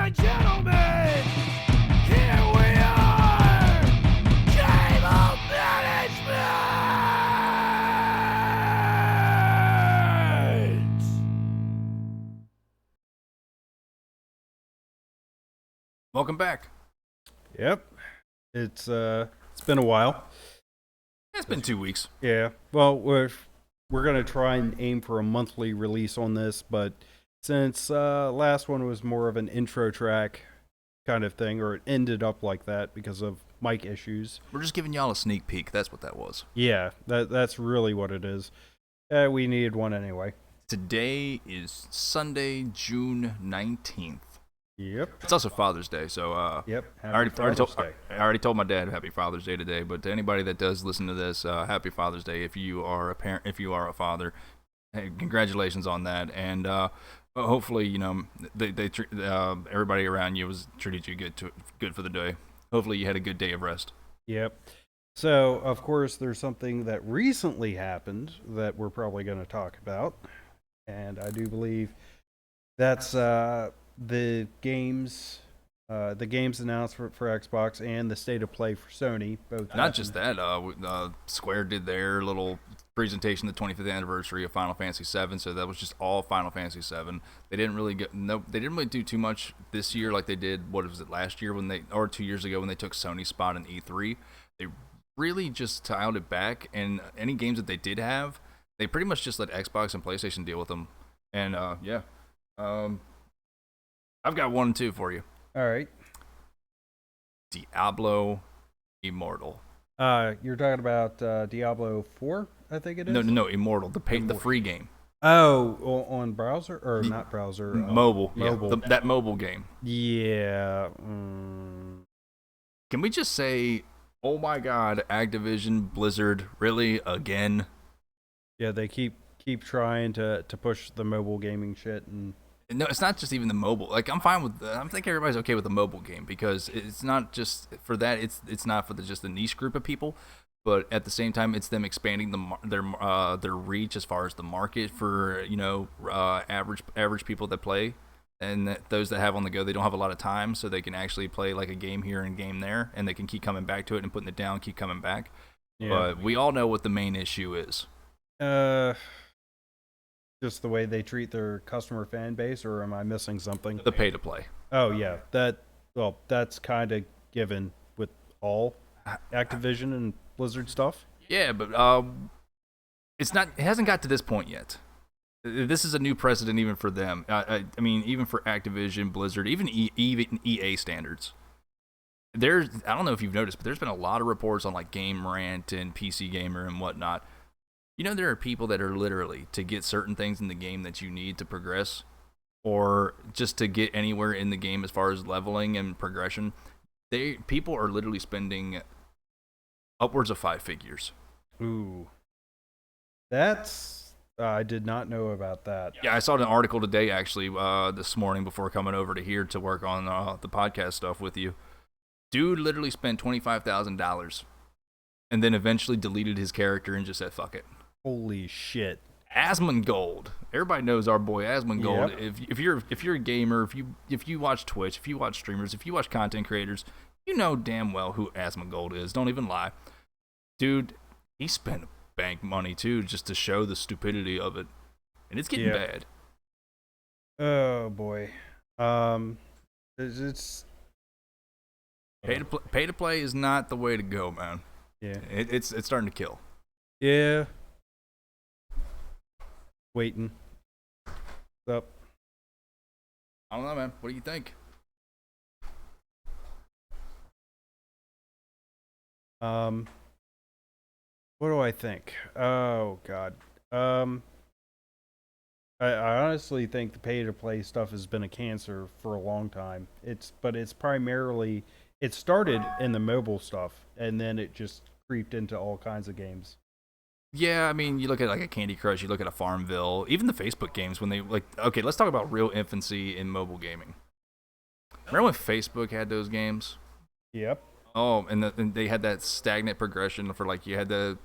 and gentlemen, here we are! Game of Management! Welcome back. Yep. It's been a while. It's been 2 weeks. Yeah. Well, we're gonna try and aim for a monthly release on this, but since last one was more of an intro track kind of thing, or it ended up like that because of mic issues. We're just giving y'all a sneak peek. That's what that was. Yeah, that's really what it is. We needed one anyway. Today is Sunday, June 19th. Yep. It's also Father's Day, so Yep. I already told my dad Happy Father's Day today. But to anybody that does listen to this, Happy Father's Day if you are a parent, if you are a father. Hey, congratulations on that, and hopefully, you know, everybody around you was treated you good for the day. Hopefully, you had a good day of rest. Yep. So, of course, there's something that recently happened that we're probably going to talk about, and I do believe that's the games announced for Xbox and the state of play for Sony. Both Not just that, Square did their little presentation, the 25th anniversary of Final Fantasy VII. So that was just all Final Fantasy VII. They didn't really do too much this year like they did. What was it, last year or 2 years ago when they took Sony's spot in E3? They really just tiled it back, and any games that they did have, they pretty much just let Xbox and PlayStation deal with them. And I've got 1 and 2 for you. All right. Diablo Immortal. You're talking about Diablo 4, I think it is? No, Immortal, the free game. Oh, on browser? Or not browser? Mobile. Mobile. Yeah, that mobile game. Yeah. Can we just say, oh my god, Activision, Blizzard, really, again? Yeah, they keep trying to push the mobile gaming shit, and no, it's not just even the mobile. Like, I'm fine with. I think everybody's okay with the mobile game because it's not just for that. It's not for just the niche group of people, but at the same time, it's them expanding their reach as far as the market for average people that play, and those that have on the go. They don't have a lot of time, so they can actually play like a game here and a game there, and they can keep coming back to it and putting it down, keep coming back. Yeah. But we all know what the main issue is. Just the way they treat their customer fan base, or am I missing something? The pay to play. Oh yeah, that's kind of given with all Activision and Blizzard stuff. Yeah, but it hasn't got to this point yet. This is a new precedent even for them. I mean, even for Activision, Blizzard, even EA standards. I don't know if you've noticed, but there's been a lot of reports on like Game Rant and PC Gamer and whatnot. You know, there are people that are literally, to get certain things in the game that you need to progress, or just to get anywhere in the game as far as leveling and progression, people are literally spending upwards of 5 figures. Ooh. That's... I did not know about that. Yeah, I saw an article today, actually, this morning before coming over to here to work on the podcast stuff with you. Dude literally spent $25,000 and then eventually deleted his character and just said, fuck it. Holy shit. Asmongold. Everybody knows our boy Asmongold. Yep. If you're a gamer, if you watch Twitch, if you watch streamers, if you watch content creators, you know damn well who Asmongold is. Don't even lie. Dude, he spent bank money too just to show the stupidity of it. And it's getting bad. Oh boy. It's pay to play is not the way to go, man. Yeah. It's starting to kill. Yeah. Waiting. What's up? I don't know, man. What do you think? What do I think? Oh God. I honestly think the pay-to-play stuff has been a cancer for a long time. But it's primarily, it started in the mobile stuff, and then it just creeped into all kinds of games. Yeah, I mean, you look at like a Candy Crush, you look at a Farmville, even the Facebook games when they okay, let's talk about real infancy in mobile gaming. Remember when Facebook had those games? Yep. Oh, and they had that stagnant progression for like you had to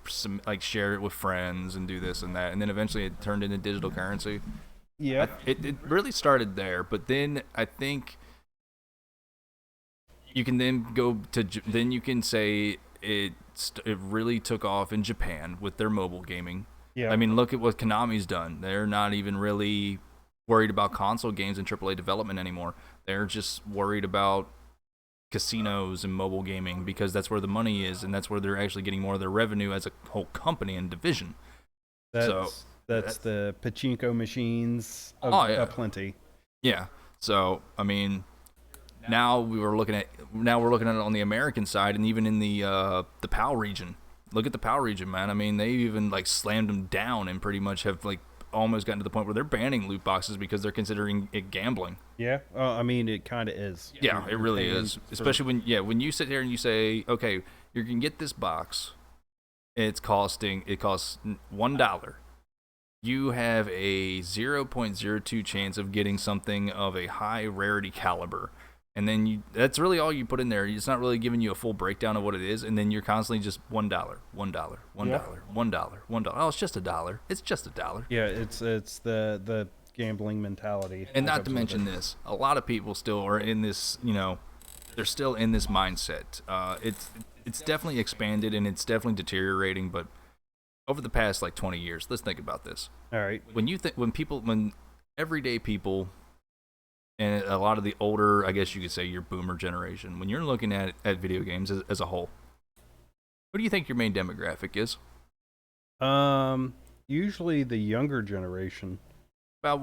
share it with friends and do this and that, and then eventually it turned into digital currency. Yeah. It really started there, but then I think You can then go to then you can say it really took off in Japan with their mobile gaming. Yeah. I mean, look at what Konami's done. They're not even really worried about console games and AAA development anymore. They're just worried about casinos and mobile gaming because that's where the money is, and that's where they're actually getting more of their revenue as a whole company and division. That's the pachinko machines aplenty. Yeah. So I mean, now we're looking at it on the American side, and even in the PAL region. Look at the PAL region, man. I mean, they even like slammed them down and pretty much have like almost gotten to the point where they're banning loot boxes because they're considering it gambling. Yeah. I mean, it kind of is. Yeah, it really is. Especially when you sit here and you say, okay, you can get this box. It costs $1. You have a 0.02 chance of getting something of a high rarity caliber. And then that's really all you put in there. It's not really giving you a full breakdown of what it is. And then you're constantly just $1, $1, $1. Oh, it's just $1. It's just $1. Yeah, it's the gambling mentality. And not to mention this, a lot of people still are in this, they're still in this mindset. It's definitely expanded and it's definitely deteriorating, but over the past like 20 years, let's think about this. All right. When everyday people and a lot of the older, I guess you could say your boomer generation, when you're looking at video games as a whole, what do you think your main demographic is? Usually the younger generation. About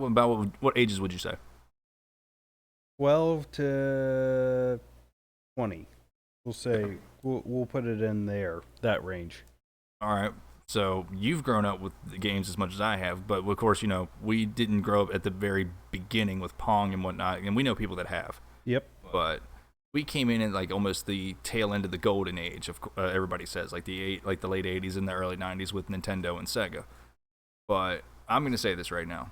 what ages would you say? 12 to 20. We'll say we'll put it in there, that range. All right. So you've grown up with the games as much as I have, but of course, we didn't grow up at the very beginning with Pong and whatnot, and we know people that have. Yep. But we came in at like almost the tail end of the golden age of everybody says like the late '80s and the early '90s with Nintendo and Sega. But I'm gonna say this right now.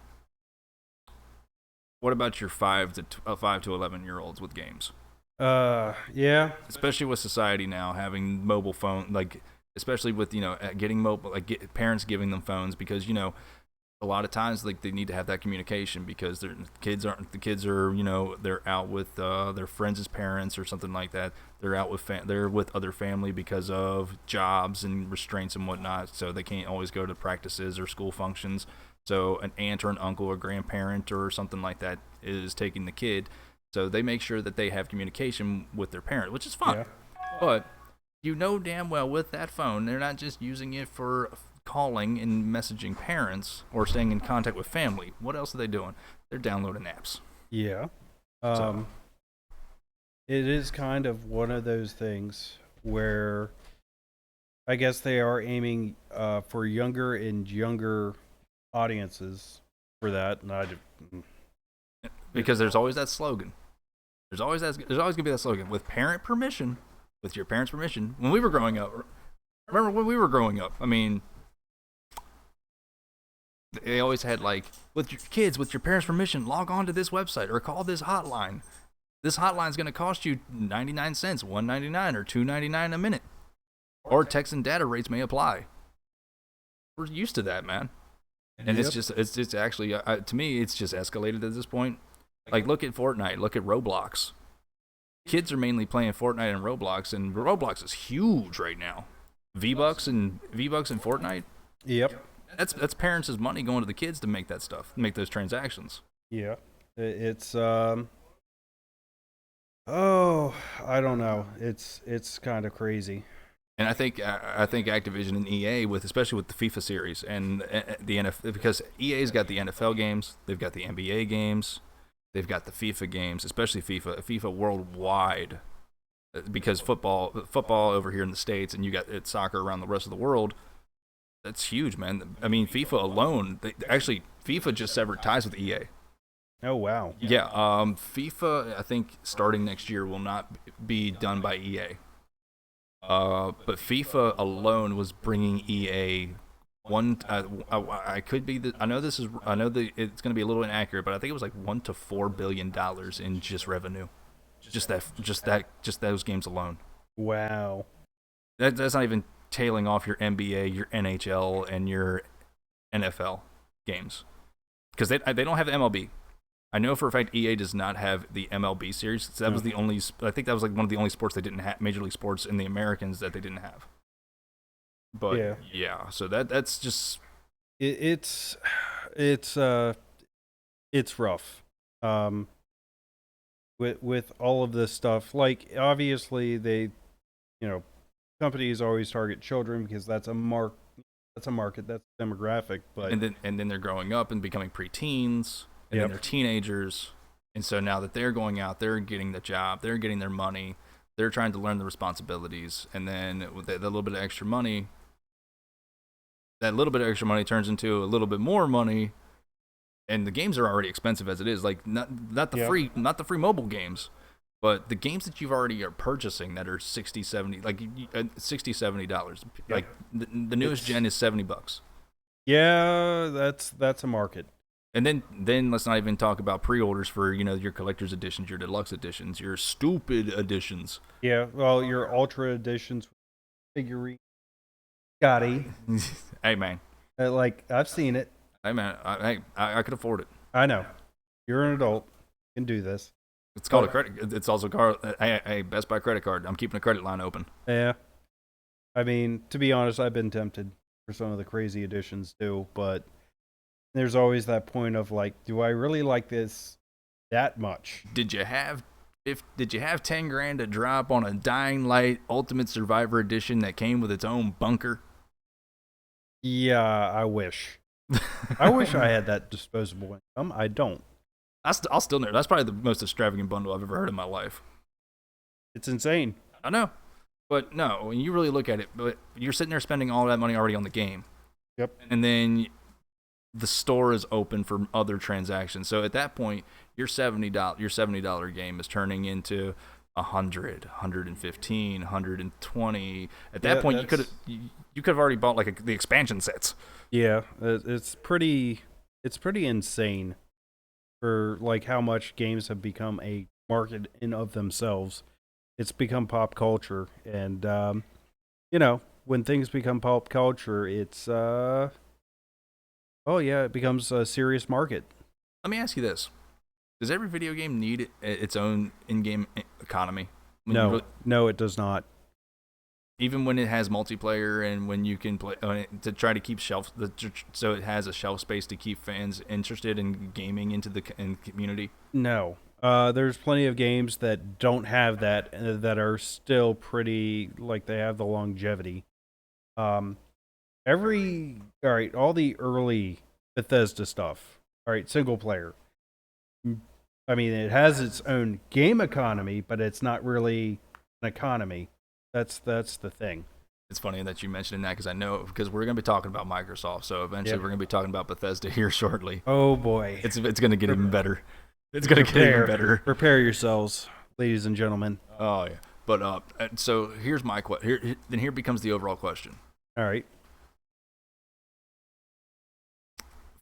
What about your 5 to 11-year-olds with games? Yeah. Especially with society now having mobile phone, like. Especially with getting mobile, like parents giving them phones because a lot of times like they need to have that communication because the kids are they're out with their friends' parents or something like that. They're out with they're with other family because of jobs and restraints and whatnot, so they can't always go to practices or school functions. So an aunt or an uncle or grandparent or something like that is taking the kid, so they make sure that they have communication with their parent, which is fine. Yeah. But damn well with that phone, they're not just using it for calling and messaging parents or staying in contact with family. What else are they doing? They're downloading apps. Yeah. It is kind of one of those things where I guess they are aiming for younger and younger audiences for that. Because there's always that slogan. There's always going to be that slogan. With parent permission. With your parents' permission. When we were growing up, remember when we were growing up? I mean, they always had like, with your kids, with your parents' permission, log on to this website or call this hotline. This hotline's going to cost you 99 cents, $1.99 or $2.99 a minute. Or text and data rates may apply. We're used to that, man. And it's just actually, to me, it's just escalated at this point. Like, look at Fortnite, look at Roblox. Kids are mainly playing Fortnite and Roblox, and Roblox is huge right now. V-Bucks and Fortnite. Yep. That's parents' money going to the kids to make that stuff, make those transactions. Yeah. It's I don't know. It's kind of crazy. And I think Activision and EA especially with the FIFA series and the NFL, because EA's got the NFL games, they've got the NBA games. They've got the FIFA games, especially FIFA worldwide, because football over here in the States, and you got soccer around the rest of the world. That's huge, man. I mean, FIFA alone, FIFA just severed ties with EA. Oh, wow. Yeah. FIFA, I think, starting next year will not be done by EA. But FIFA alone was bringing EA I could be. I know it's going to be a little inaccurate, but I think it was like $1 to $4 billion in just revenue, just those games alone. Wow. That's not even tailing off your NBA, your NHL, and your NFL games, because they don't have MLB. I know for a fact EA does not have the MLB series. So that was the only. I think that was like one of the only sports they didn't have. Major League Sports in the Americans that they didn't have. But yeah, so that's just it's rough. With all of this stuff, like obviously they, companies always target children because that's a market, that's a demographic. But and then they're growing up and becoming preteens, and then they're teenagers, and so now that they're going out, they're getting the job, they're getting their money, they're trying to learn the responsibilities, and then with that little bit of extra money, turns into a little bit more money. And the games are already expensive as it is. Like not the free mobile games, but the games that you've already are purchasing that are $60, $70, like $60-$70. Like the newest gen is $70. Yeah, that's a market. And then let's not even talk about pre-orders for your collector's editions, your deluxe editions, your stupid editions. Yeah, well, your ultra editions, figurine, Scotty. Hey man, like I've seen it. Hey man, I could afford it. I know. You're an adult. You can do this. It's called a credit. It's also called a Best Buy credit card. I'm keeping a credit line open. Yeah. I mean, to be honest, I've been tempted for some of the crazy editions too, but there's always that point of like, do I really like this that much? Did you have $10,000 to drop on a Dying Light Ultimate Survivor edition that came with its own bunker? Yeah, I wish. I wish I had that disposable income. I don't. I'll still know. That's probably the most extravagant bundle I've ever heard in my life. It's insane. I know. But no, when you really look at it, but you're sitting there spending all that money already on the game. Yep. And then the store is open for other transactions. So at that point, your $70 game is turning into $100, $115, $120. At that point, you could have already bought like the expansion sets. Yeah, it's pretty insane for like how much games have become a market in of themselves. It's become pop culture, and when things become pop culture, it's it becomes a serious market. Let me ask you this: does every video game need its own in-game economy? No, it does not. Even when it has multiplayer and when you can play to try to keep so it has a shelf space to keep fans interested in gaming in the community. No, there's plenty of games that don't have that that are still pretty like they have the longevity. All the early Bethesda stuff. All right, single player. I mean, it has its own game economy, but it's not really an economy. That's the thing. It's funny that you mentioned that because we're going to be talking about Microsoft. So eventually we're going to be talking about Bethesda here shortly. Oh boy, it's going to get even better. It's going to get even better. Prepare yourselves, ladies and gentlemen. Oh yeah, but so here's my question. Here becomes the overall question. All right,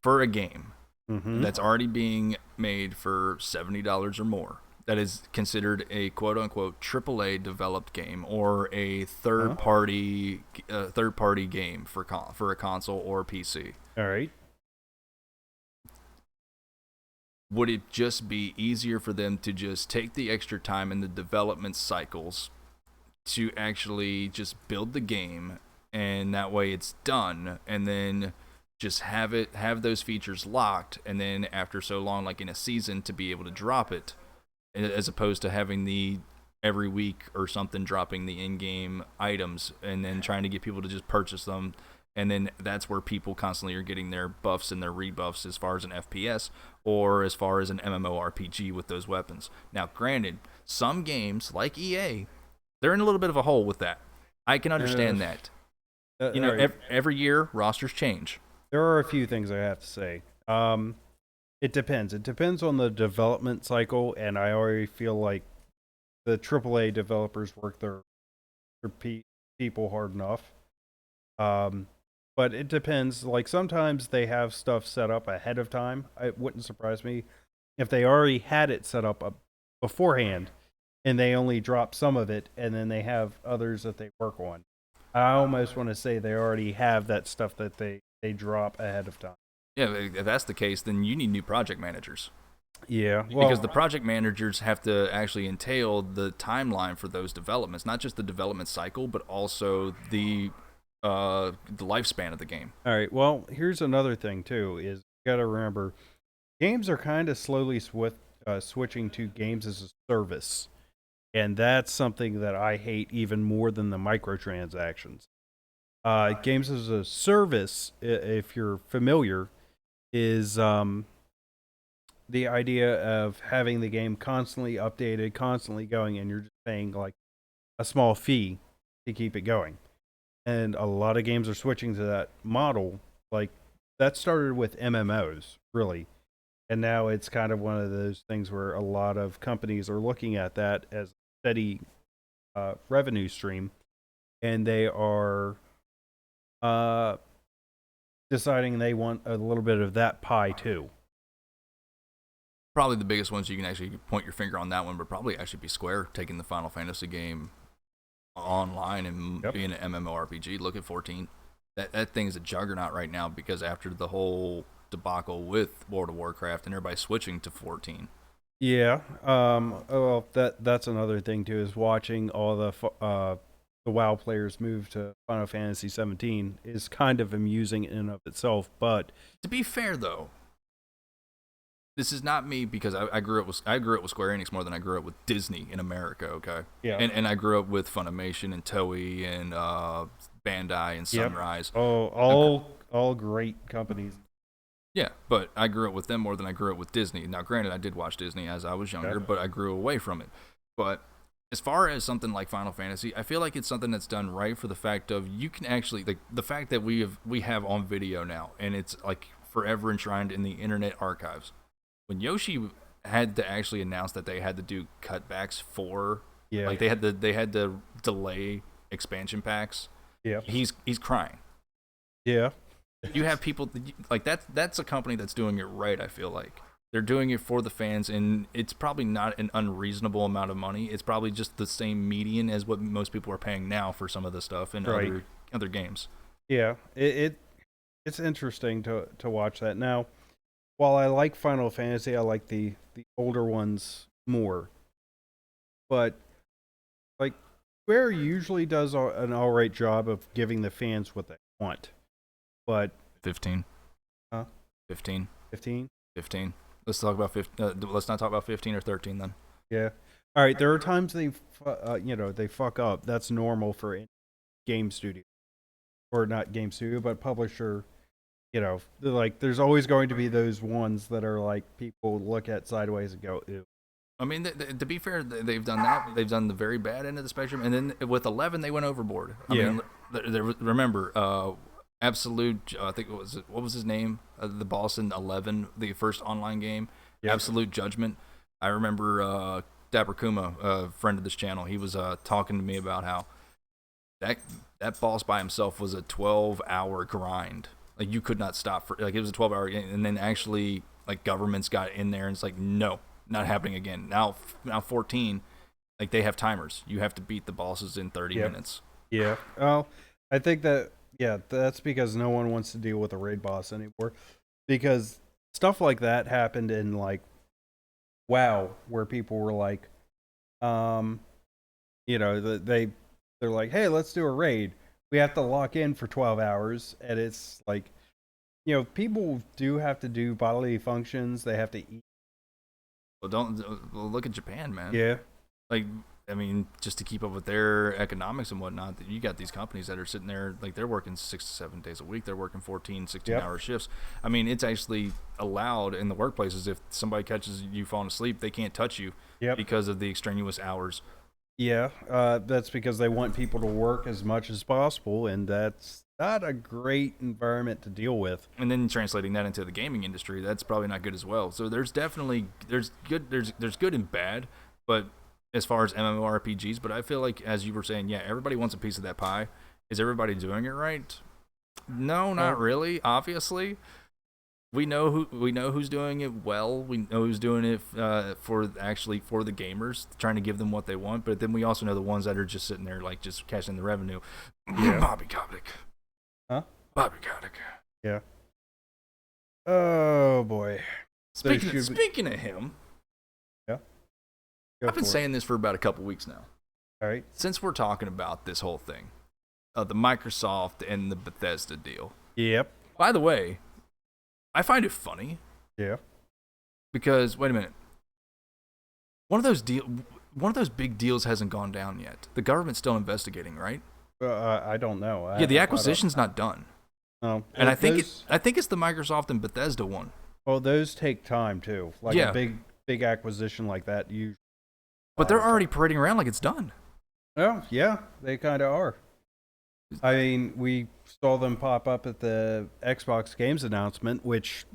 for a game that's already being made for $70 or more, that is considered a quote-unquote AAA developed game or a third-party game for a console or PC. All right. Would it just be easier for them to just take the extra time in the development cycles to actually just build the game, and that way it's done, and then just have those features locked, and then after so long, like in a season, to be able to drop it, as opposed to having the every week or something dropping the in-game items and then trying to get people to just purchase them, and then that's where people constantly are getting their buffs and their rebuffs as far as an FPS or as far as an MMORPG with those weapons. Now, granted, some games like EA, they're in a little bit of a hole with that. I can understand that. Every year rosters change. There are a few things I have to say. It depends. It depends on the development cycle, and I already feel like the AAA developers work their people hard enough. But it depends. Like sometimes they have stuff set up ahead of time. It wouldn't surprise me if they already had it set up beforehand, and they only drop some of it, and then they have others that they work on. I almost want to say they already have that stuff that they drop ahead of time. Yeah, if that's the case, then you need new project managers. Yeah, well, Because the project managers have to actually entail the timeline for those developments, not just the development cycle, but also the lifespan of the game. all right. Well, here's another thing too: is you got to remember, games are kind of slowly switching to games as a service, and that's something that I hate even more than the microtransactions. Games as a service, if you're familiar, is the idea of having the game constantly updated, constantly going, and you're just paying like a small fee to keep it going. And a lot of games are switching to that model. Like that started with MMOs, really. And now it's kind of one of those things where a lot of companies are looking at that as a steady revenue stream, and they are uh, deciding they want a little bit of that pie too. Probably the biggest ones you can actually point your finger on that one would probably actually be Square taking the Final Fantasy game online and being an MMORPG. Look at 14. That thing is a juggernaut right now because after the whole debacle with World of Warcraft and everybody switching to 14. Yeah. Well, that's another thing too, is watching all the WoW players move to Final Fantasy 17 is kind of amusing in and of itself. But To be fair though, this is not me because I grew up with Square Enix more than I grew up with Disney in America. Okay. yeah. And I grew up with Funimation and Toei and Bandai and Yep. Sunrise. Oh, all great companies. Yeah, but I grew up with them more than I grew up with Disney. Now, granted, I did watch Disney as I was younger, but I grew away from it. But as far as something like Final Fantasy, I feel like it's something that's done right for the fact of you can actually the fact that we have on video now, and it's like forever enshrined in the Internet archives. When Yoshi had to actually announce that they had to do cutbacks for, like they had to delay expansion packs. Yeah. He's crying. Yeah. You have people like that's a company that's doing it right. I feel like they're doing it for the fans, and it's probably not an unreasonable amount of money. It's probably just the same median as what most people are paying now for some of the stuff in other games. Yeah. It's interesting to watch that. Now, while I like Final Fantasy, I like the older ones more. But like Square usually does an all right job of giving the fans what they want. But 15. Huh? 15. 15? 15. Let's talk about 15. Let's not talk about 15 or 13 then. Yeah. All right. There are times they fuck up. That's normal for any game studio, or not game studio, but publisher. Like there's always going to be those ones that are like people look at sideways and go, ew. I mean, to be fair, they've done that. They've done the very bad end of the spectrum, and then with 11, they went overboard. I mean, remember, Absolute. I think what was his name? The boss in 11, the first online game. Yep. Absolute Judgment. I remember Dapper Kuma, a friend of this channel. He was talking to me about how that boss by himself was a 12-hour grind. Like you could not stop for like it was a 12-hour game, and then actually like governments got in there and it's like no, not happening again. Now 14, like they have timers. You have to beat the bosses in 30 minutes. Yeah. Well, I think that's because no one wants to deal with a raid boss anymore. Because stuff like that happened in like WoW, where people were like, they're like, hey, let's do a raid. We have to lock in for 12 hours, and it's like, people do have to do bodily functions. They have to eat. Well, look at Japan, man. Yeah. Like, I mean, just to keep up with their economics and whatnot, you got these companies that are sitting there, like they're working 6 to 7 days a week. They're working 14, 16-hour shifts. I mean, it's actually allowed in the workplaces. If somebody catches you falling asleep, they can't touch you because of the extraneous hours. Yeah, that's because they want people to work as much as possible, and that's not a great environment to deal with. And then translating that into the gaming industry, that's probably not good as well. So there's definitely there's good and bad, but as far as MMORPGs, but I feel like as you were saying, everybody wants a piece of that pie. Is everybody doing it right? No, not really. Obviously, we know who's doing it well. We know who's doing it for the gamers, trying to give them what they want. But then we also know the ones that are just sitting there, like just cashing the revenue. Yeah. Bobby Kotick. Huh? Bobby Kotick. Yeah. Oh boy. Speaking of him, I've been saying this for about a couple weeks now. All right. Since we're talking about this whole thing, the Microsoft and the Bethesda deal. Yep. By the way, I find it funny. Yeah. Because wait a minute, one of those big deals hasn't gone down yet. The government's still investigating, right? I don't know. Yeah, the acquisition's not done. No. And I think it's the Microsoft and Bethesda one. Well, those take time too. Like Yeah. a big acquisition like that, you. But they're already parading around like it's done. Oh yeah, they kind of are. I mean, we saw them pop up at the Xbox Games announcement, which.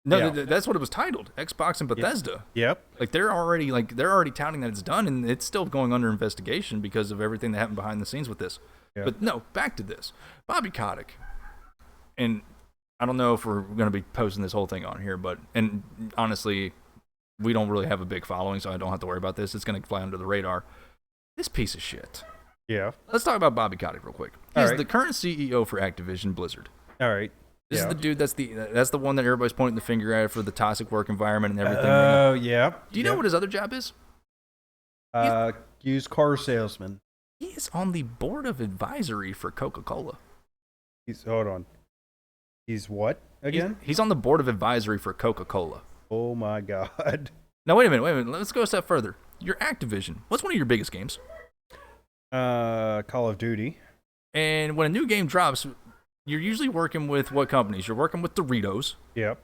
No, yeah. that's what it was titled, Xbox and Bethesda. Yep. Like they're already touting that it's done, and it's still going under investigation because of everything that happened behind the scenes with this. Yep. But no, back to this. Bobby Kotick, and I don't know if we're going to be posting this whole thing on here, and honestly, we don't really have a big following, so I don't have to worry about this. It's going to fly under the radar. This piece of shit. Yeah. Let's talk about Bobby Kotick real quick. He's the current CEO for Activision Blizzard. All right. This is the dude that's the one that everybody's pointing the finger at for the toxic work environment and everything. Oh, yeah. Do you know what his other job is? Used car salesman. He is on the board of advisory for Coca-Cola. Hold on. He's what again? He's on the board of advisory for Coca-Cola. Oh my God. Now wait a minute. Let's go a step further. Your Activision. What's one of your biggest games? Call of Duty. And when a new game drops, you're usually working with what companies? You're working with Doritos. Yep.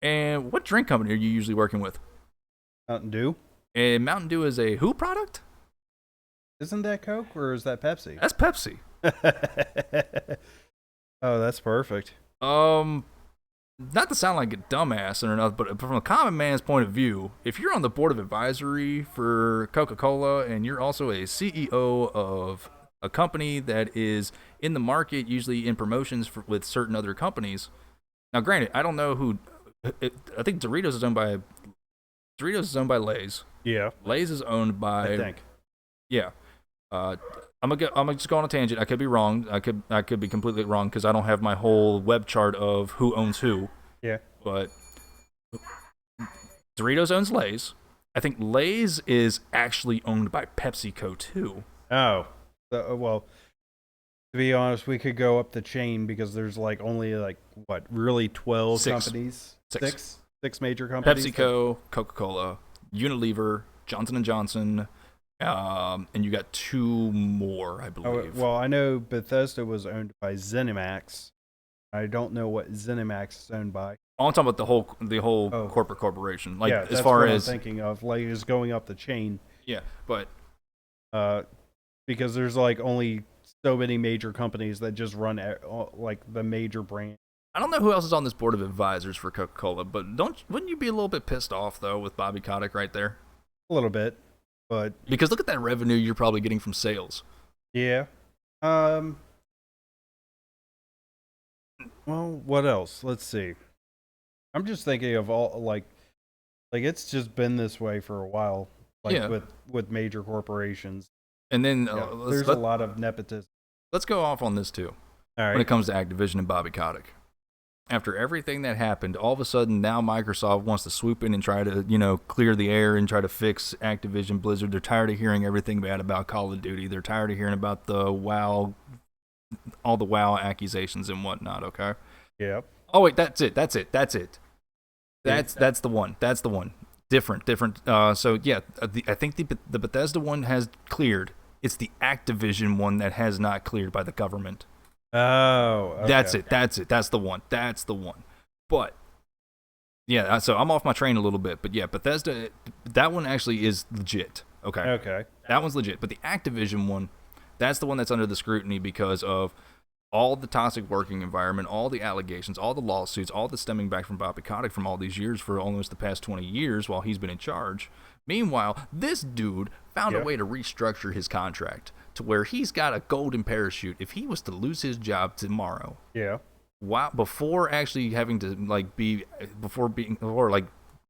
And what drink company are you usually working with? Mountain Dew. And Mountain Dew is a who product? Isn't that Coke or is that Pepsi? That's Pepsi. Oh, that's perfect. Not to sound like a dumbass or nothing, but from a common man's point of view, if you're on the board of advisory for Coca-Cola and you're also a CEO of a company that is in the market, usually in promotions with certain other companies. Now, granted, I don't know who. I think Doritos is owned by Lay's. Yeah. Lay's is owned by. I think. Yeah. I'm gonna just go on a tangent. I could be wrong. I could be completely wrong because I don't have my whole web chart of who owns who. Yeah. But Doritos owns Lay's. I think Lay's is actually owned by PepsiCo too. Oh. Well, to be honest, we could go up the chain because there's only really 12 companies? Six major companies? PepsiCo, Coca-Cola, Unilever, Johnson & Johnson, and you got two more, I believe. Well, I know Bethesda was owned by ZeniMax. I don't know what ZeniMax is owned by. Oh, I'm talking about the whole corporate corporation. Like, yeah, as far as I'm thinking of, is going up the chain. Yeah, but because there's only so many major companies that just run the major brand. I don't know who else is on this board of advisors for Coca-Cola, but wouldn't you be a little bit pissed off though with Bobby Kotick right there? A little bit, but because look at that revenue you're probably getting from sales. Yeah. Well, what else? Let's see. I'm just thinking of all it's just been this way for a while. With major corporations. And then there's a lot of nepotism. Let's go off on this too. All right. When it comes to Activision and Bobby Kotick. After everything that happened, all of a sudden now Microsoft wants to swoop in and try to, clear the air and try to fix Activision Blizzard. They're tired of hearing everything bad about Call of Duty. They're tired of hearing about all the WoW accusations and whatnot, okay? Yep. Oh wait, that's it. That's the one. Different. So yeah, I think the Bethesda one has cleared. It's the Activision one that has not cleared by the government. Oh, okay. That's it. That's the one. But yeah, so I'm off my train a little bit. But yeah, Bethesda, that one actually is legit. Okay. That one's legit. But the Activision one, that's the one that's under the scrutiny because of all the toxic working environment, all the allegations, all the lawsuits, all the stemming back from Bobby Kotick from all these years for almost the past 20 years while he's been in charge. Meanwhile, this dude found a way to restructure his contract to where he's got a golden parachute if he was to lose his job tomorrow. Yeah. Wow, before actually having to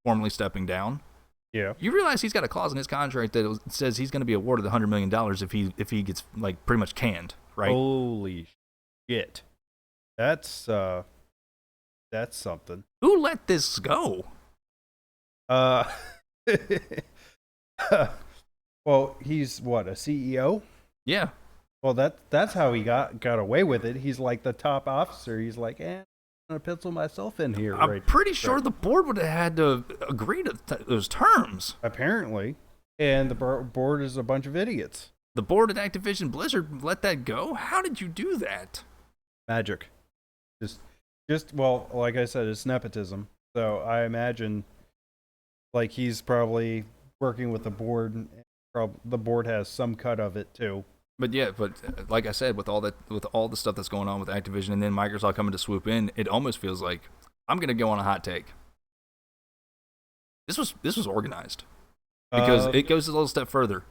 formally stepping down. Yeah. You realize he's got a clause in his contract that says he's going to be awarded $100 million if he gets pretty much canned, right? Holy shit. That's something. Who let this go? Well, he's what, a CEO? Yeah. Well, that's how he got away with it. He's like the top officer. He's like, I'm gonna pencil myself in here. I'm Right. pretty sure the board would have had to agree to those terms. Apparently, and the board is a bunch of idiots. The board at Activision Blizzard let that go? How did you do that? Magic. Just well, like I said, it's nepotism. So I imagine, like, he's probably working with the board. And the board has some cut of it too. But yeah, like I said, with all the stuff that's going on with Activision, and then Microsoft coming to swoop in, it almost feels like I'm gonna go on a hot take. This was organized because it goes a little step further.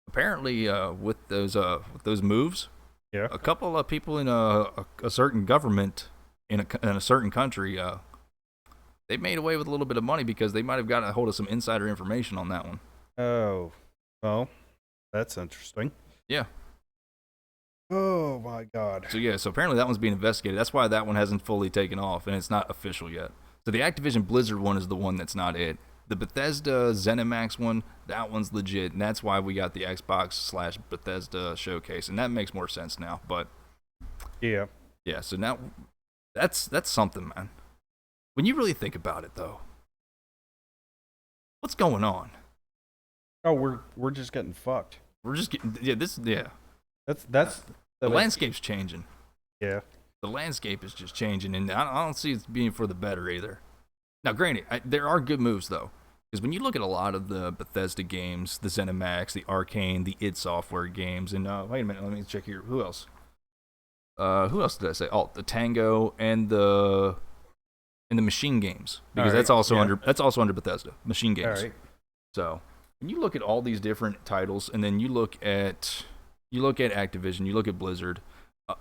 Apparently, with those moves, Yeah. a couple of people in a certain government in a certain country, they made away with a little bit of money because they might have gotten a hold of some insider information on that one. Oh, well, that's interesting. Yeah. Oh my God. So apparently that one's being investigated. That's why that one hasn't fully taken off, and it's not official yet. So the Activision Blizzard one is the one that's not it. The Bethesda ZeniMax one, that one's legit, and that's why we got the Xbox/Bethesda showcase, and that makes more sense now. But Yeah. yeah, so now that's something, man. When you really think about it, though, what's going on? Oh, we're just getting fucked. We're just getting That's the landscape's changing. Yeah. The landscape is just changing, and I don't see it being for the better either. Now, granted, there are good moves, though, because when you look at a lot of the Bethesda games, the ZeniMax, the Arcane, the id Software games, and wait a minute, let me check here. Who else? Who else did I say? Oh, the Tango and the Machine Games, because that's also under Bethesda, Machine Games. All right. So when you look at all these different titles, and then you look at Activision, you look at Blizzard,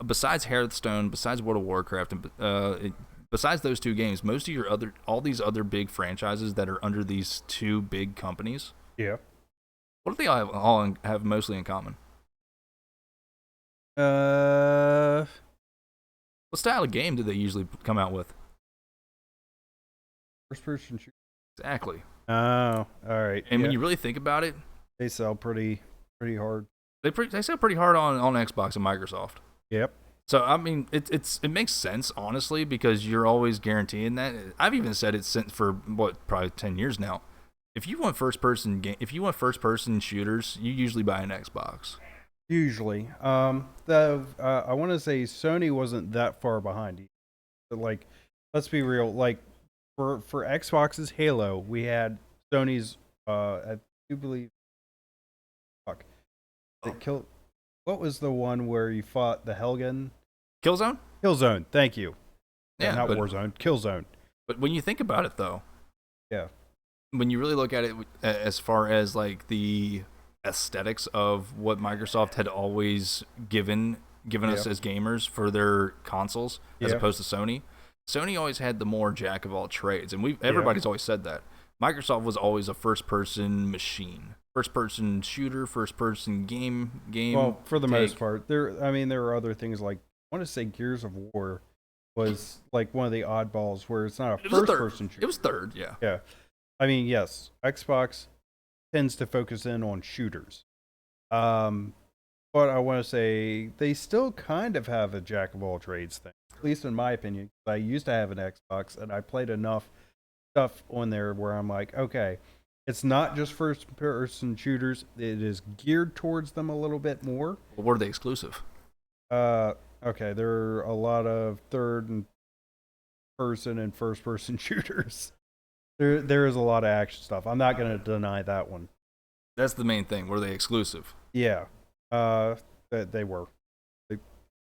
besides Hearthstone, besides World of Warcraft, and besides those two games, most of all these other big franchises that are under these two big companies, Yeah. what do they all have mostly in common? Uh, What style of game do they usually come out with? first person shooter. Exactly. Oh, all right. And when Yeah. you really think about it, They sell pretty hard. they sell pretty hard on Xbox and Microsoft. Yep. So I mean, it makes sense honestly because you're always guaranteeing that. I've even said it since for probably 10 years now. If you want first person shooters, you usually buy an Xbox. Usually. I want to say Sony wasn't that far behind. But like, let's be real. Like, for Xbox's Halo, we had Sony's. I do believe. Fuck. What was the one where you fought the Helgen? Killzone? Killzone. Thank you. Yeah, not Warzone. Killzone. But when you think about it, though, Yeah. when you really look at it as far as like the aesthetics of what Microsoft had always given us as gamers for their consoles, as opposed to Sony. Sony always had the more jack of all trades, and everybody's always said that. Microsoft was always a first-person machine, first-person shooter, first-person game. Well, for the most part, there are other things like I want to say Gears of War was like one of the oddballs where it's not a first-person shooter. It was third, yeah. Yeah, I mean, yes, Xbox tends to focus in on shooters, but I want to say they still kind of have a jack of all trades thing, at least in my opinion. I used to have an Xbox, and I played enough stuff on there where I'm like, okay, it's not just first person shooters, it is geared towards them a little bit more. What are they exclusive? Okay, there are a lot of third and person and first person shooters. There is a lot of action stuff. I'm not going to deny that one. That's the main thing. Were they exclusive? Yeah, they were.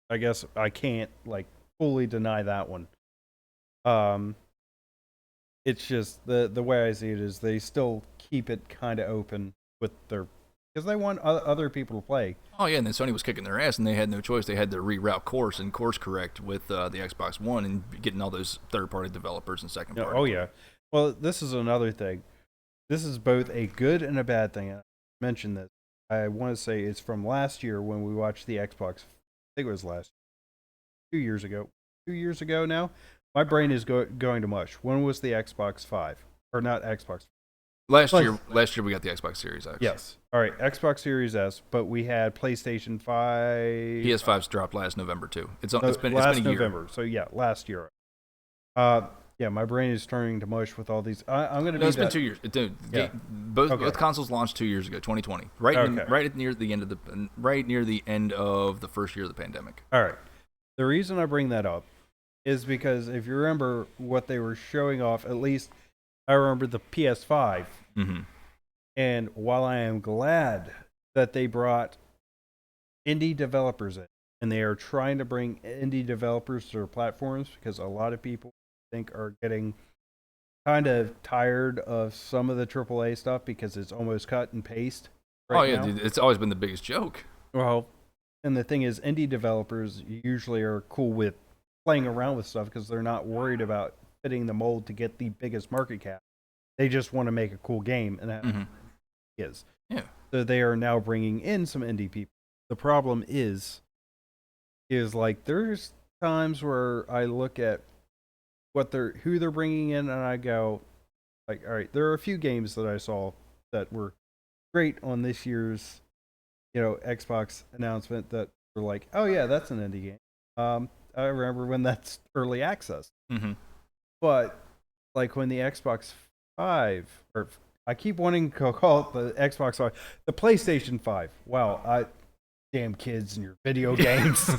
I guess I can't like fully deny that one. It's just the way I see it is they still keep it kind of open with their because they want other people to play. Oh yeah, and then Sony was kicking their ass, and they had no choice. They had to reroute course and course correct with the Xbox One and getting all those third-party developers and second-party. Oh yeah. Well, this is another thing. This is both a good and a bad thing. I mentioned this. I want to say it's from last year when we watched the Xbox. I think it was 2 years ago. 2 years ago now. My brain is going to mush. When was the Xbox 5? Or not Xbox? Last year we got the Xbox Series X. Yes. All right, Xbox Series S, but we had PlayStation 5. PS5's dropped last November too. It's been a year. November. So yeah, last year. Yeah, my brain is turning to mush with all these. I'm going to. No, it's been 2 years. Yeah. Both consoles launched 2 years ago, 2020. Right near the end of the first year of the pandemic. All right. The reason I bring that up is because if you remember what they were showing off, at least I remember the PS5. Mm-hmm. And while I am glad that they brought indie developers in, and they are trying to bring indie developers to their platforms, because a lot of people think are getting kind of tired of some of the AAA stuff because it's almost cut and paste. Now. Dude, it's always been the biggest joke. Well, and the thing is, indie developers usually are cool with playing around with stuff because they're not worried about fitting the mold to get the biggest market cap. They just want to make a cool game, and that is. Yeah. So they are now bringing in some indie people. The problem is like there's times where I look at who they're bringing in, and I go, like, all right, there are a few games that I saw that were great on this year's, Xbox announcement that were like, oh yeah, that's an indie game. I remember when that's early access. Mm-hmm. But like when the Xbox 5, or I keep wanting to call it the Xbox 5, the PlayStation 5. Wow, damn kids and your video games.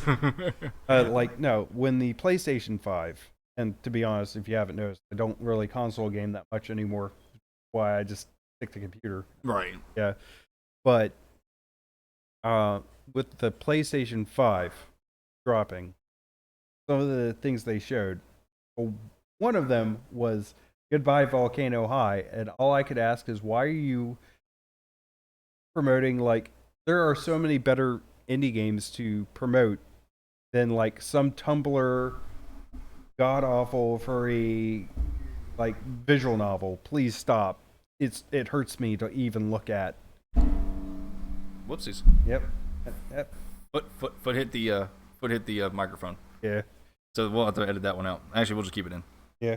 No, when the PlayStation 5. And to be honest, if you haven't noticed, I don't really console game that much anymore. Why I just stick to computer. Right. Yeah. But with the PlayStation 5 dropping, some of the things they showed, one of them was Goodbye Volcano High. And all I could ask is, why are you promoting, like, there are so many better indie games to promote than like some Tumblr god awful furry like visual novel. Please stop. It hurts me to even look at. Whoopsies. Yep. Foot hit the microphone. Yeah. So we'll have to edit that one out. Actually, we'll just keep it in. Yeah.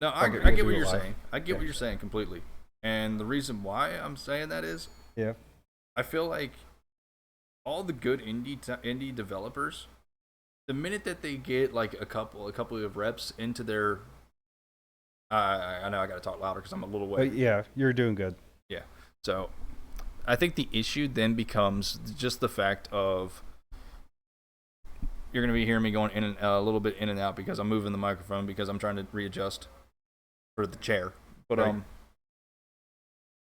No, I get what you're saying. I get what you're saying completely. And the reason why I'm saying that is, I feel like all the good indie developers, the minute that they get like a couple of reps into their, I know I got to talk louder because I'm a little wet. Yeah, you're doing good. Yeah. So I think the issue then becomes just the fact of you're going to be hearing me going a little bit in and out because I'm moving the microphone because I'm trying to readjust for the chair. But right.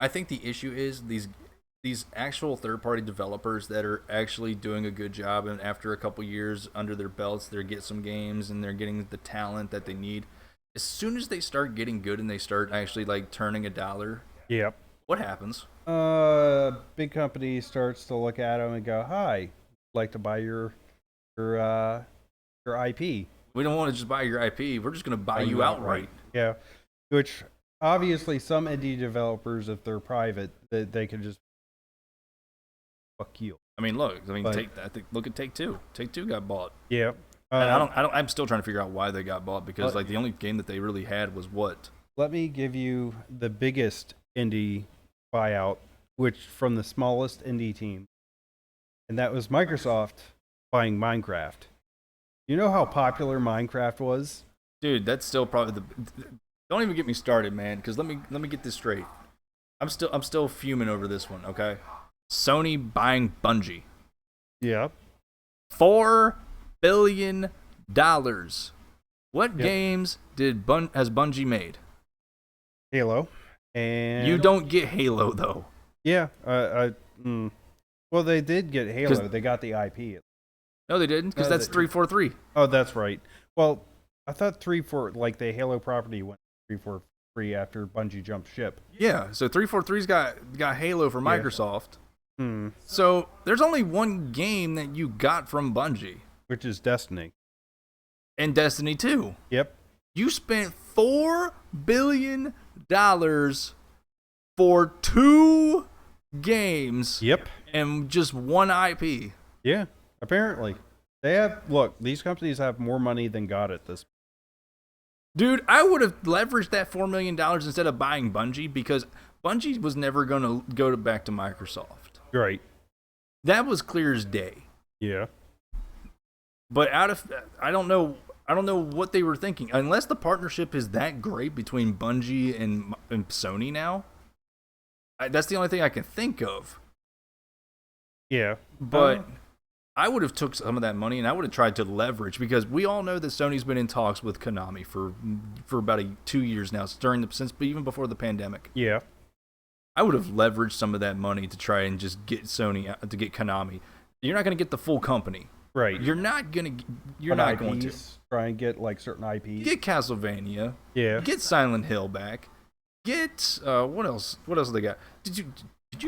I think the issue is these actual third-party developers that are actually doing a good job, and after a couple years under their belts, they get some games and they're getting the talent that they need. As soon as they start getting good and they start actually like turning a dollar, what happens? Big company starts to look at them and go, "Hi, I'd like to buy your IP." We don't want to just buy your IP. We're just going to buy you outright. Yeah, which obviously some indie developers, if they're private, they can just fuck you. I mean, look. I mean, look at Take-Two. Take-Two got bought. Yeah. And I'm still trying to figure out why they got bought because like the only game that they really had was what? Let me give you the biggest indie buyout, which from the smallest indie team, and that was Microsoft buying Minecraft. You know how popular Minecraft was? Dude, that's still probably don't even get me started, man, because let me get this straight. I'm still fuming over this one, okay? Sony buying Bungie. Yeah. $4 billion. What games has Bungie made? Halo. And you don't get Halo though. Yeah. Well, they did get Halo. They got the IP. No, they didn't, because that's 343. Oh, that's right. Well, I thought like the Halo property went 343 after Bungie jumped ship. Yeah, so 343's got Halo for Microsoft. Yeah. So there's only one game that you got from Bungie, which is Destiny. And Destiny 2. Yep. You spent $4 billion for 2 games. Yep. And just one IP. Yeah, apparently. These companies have more money than God at this. Dude, I would have leveraged that $4 million instead of buying Bungie because Bungie was never going to go back to Microsoft. Right. That was clear as day. Yeah. But I don't know what they were thinking. Unless the partnership is that great between Bungie and Sony now, that's the only thing I can think of. Yeah. But I would have took some of that money and I would have tried to leverage, because we all know that Sony's been in talks with Konami for about 2 years now, since even before the pandemic. Yeah. I would have leveraged some of that money to try and just get to get Konami. You're not going to get the full company. Right. You're not going to. Try and get like certain IPs. Get Castlevania. Yeah. Get Silent Hill back. Get what else? What else have they got? Did you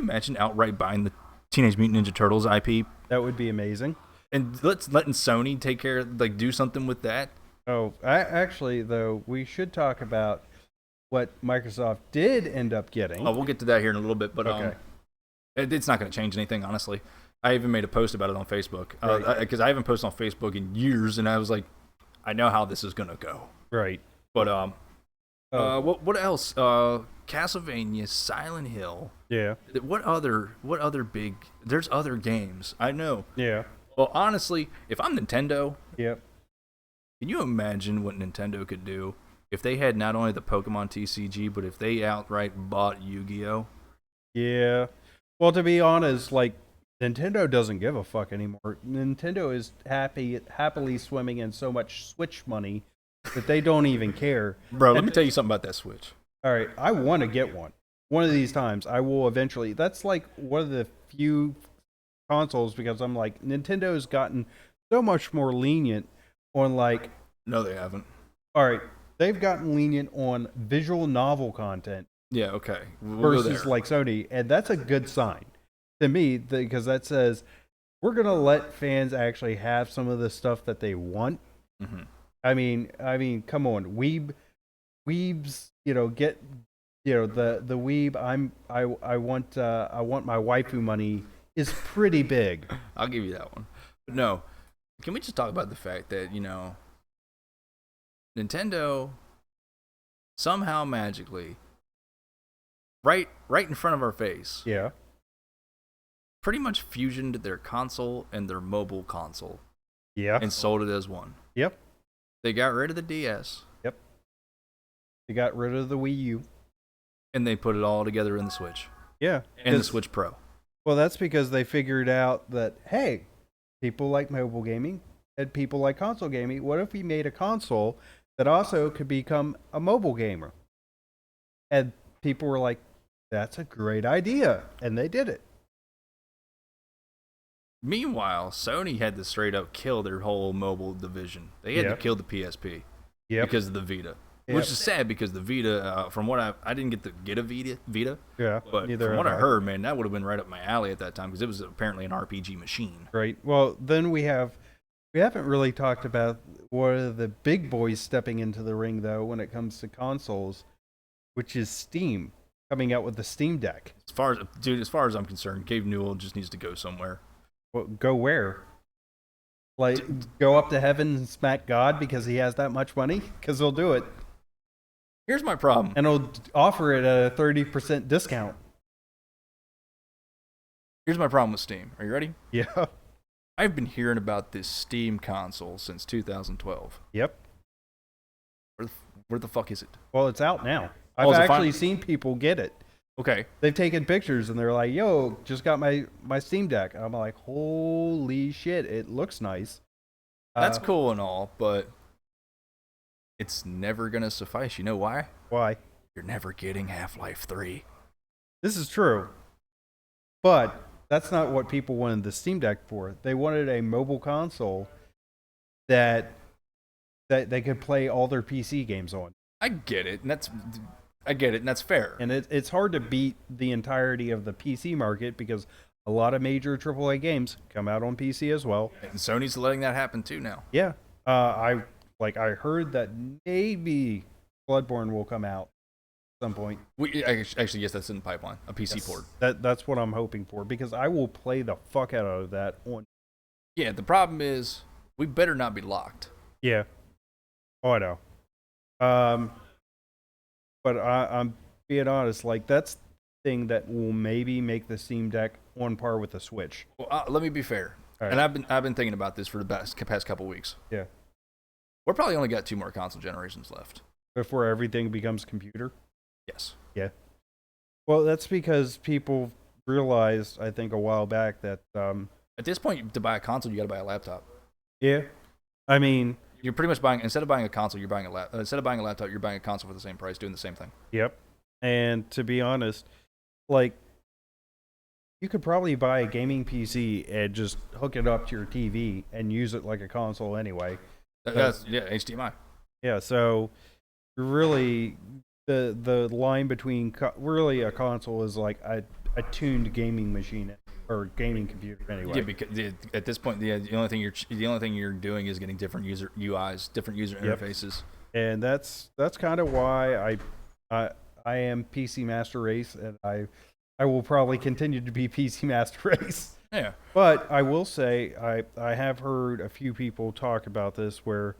imagine outright buying the Teenage Mutant Ninja Turtles IP? That would be amazing. And letting Sony take care, like do something with that. Oh, actually though, we should talk about what Microsoft did end up getting. Oh, we'll get to that here in a little bit, but okay. It's not going to change anything, honestly. I even made a post about it on Facebook because I haven't posted on Facebook in years, and I was like, I know how this is going to go. Right. But what else? Castlevania, Silent Hill. Yeah. What other big? There's other games. I know. Yeah. Well, honestly, if I'm Nintendo, Yep. can you imagine what Nintendo could do if they had not only the Pokemon TCG, but if they outright bought Yu-Gi-Oh? Yeah. Well, to be honest, like, Nintendo doesn't give a fuck anymore. Nintendo is happily swimming in so much Switch money that they don't even care. Bro, let me tell you something about that Switch. All right, I want to get one. One of these times, I will eventually. That's like one of the few consoles, because I'm like, Nintendo's gotten so much more lenient on, like... No, they haven't. All right, they've gotten lenient on visual novel content. Yeah, okay. Versus like Sony, and that's a good sign to me, because that says we're gonna let fans actually have some of the stuff that they want. Mm-hmm. I mean, come on, weebs, get, the weeb. I want my waifu money is pretty big. I'll give you that one. But no, can we just talk about the fact that Nintendo somehow magically, right in front of our face, Yeah. pretty much fusioned their console and their mobile console. Yeah. And sold it as one. Yep. They got rid of the DS. Yep. They got rid of the Wii U. And they put it all together in the Switch. Yeah. And the Switch Pro. Well, that's because they figured out that, hey, people like mobile gaming and people like console gaming. What if we made a console that also could become a mobile gamer? And people were like, that's a great idea. And they did it. Meanwhile, Sony had to straight up kill their whole mobile division. They had to kill the PSP because of the Vita. Yep. Which is sad, because the Vita, from what I didn't get a Vita. Yeah. But from what I heard, man, that would have been right up my alley at that time, because it was apparently an RPG machine. Right. Well, then we haven't really talked about what are the big boys stepping into the ring, though, when it comes to consoles, which is Steam coming out with the Steam Deck. As far as I'm concerned, Gabe Newell just needs to go somewhere. Well, go where? Like, go up to heaven and smack God because he has that much money? Because he'll do it. Here's my problem. And he'll offer it at a 30% discount. Here's my problem with Steam. Are you ready? Yeah. I've been hearing about this Steam console since 2012. Yep. Where the fuck is it? Well, it's out now. Oh, I've actually seen people get it. Okay. They've taken pictures and they're like, yo, just got my Steam Deck. And I'm like, holy shit, it looks nice. That's cool and all, but it's never going to suffice. You know why? Why? You're never getting Half-Life 3. This is true. But that's not what people wanted the Steam Deck for. They wanted a mobile console that they could play all their PC games on. I get it, and that's fair. And it's hard to beat the entirety of the PC market because a lot of major AAA games come out on PC as well. And Sony's letting that happen too now. Yeah. I heard that maybe Bloodborne will come out at some point. Actually, yes, that's in the pipeline. A PC port. That's what I'm hoping for, because I will play the fuck out of that on. Yeah, the problem is we better not be locked. Yeah. Oh, I know. But I'm being honest, like, that's thing that will maybe make the Steam Deck on par with the Switch. Well, let me be fair, Right. and I've been thinking about this for the past couple weeks. Yeah. We're probably only got 2 more console generations left. Before everything becomes computer. Yes. Yeah. Well, that's because people realized, I think, a while back that, At this point, to buy a console, you got to buy a laptop. yeah, I mean, You're pretty much buying, instead of buying a console, you're buying a instead of buying a laptop, you're buying a console for the same price, doing the same thing. yep. And to be honest, like, you could probably buy a gaming PC and just hook it up to your TV and use it like a console anyway. That's HDMI. Yeah, so really, the line between really a console is like a tuned gaming machine or gaming computer anyway. Yeah, because at this point, the only thing you're doing is getting different user UIs, different user Yep. interfaces. And that's kind of why I am PC Master Race, and I will probably continue to be PC Master Race. Yeah. But I will say I have heard a few people talk about this where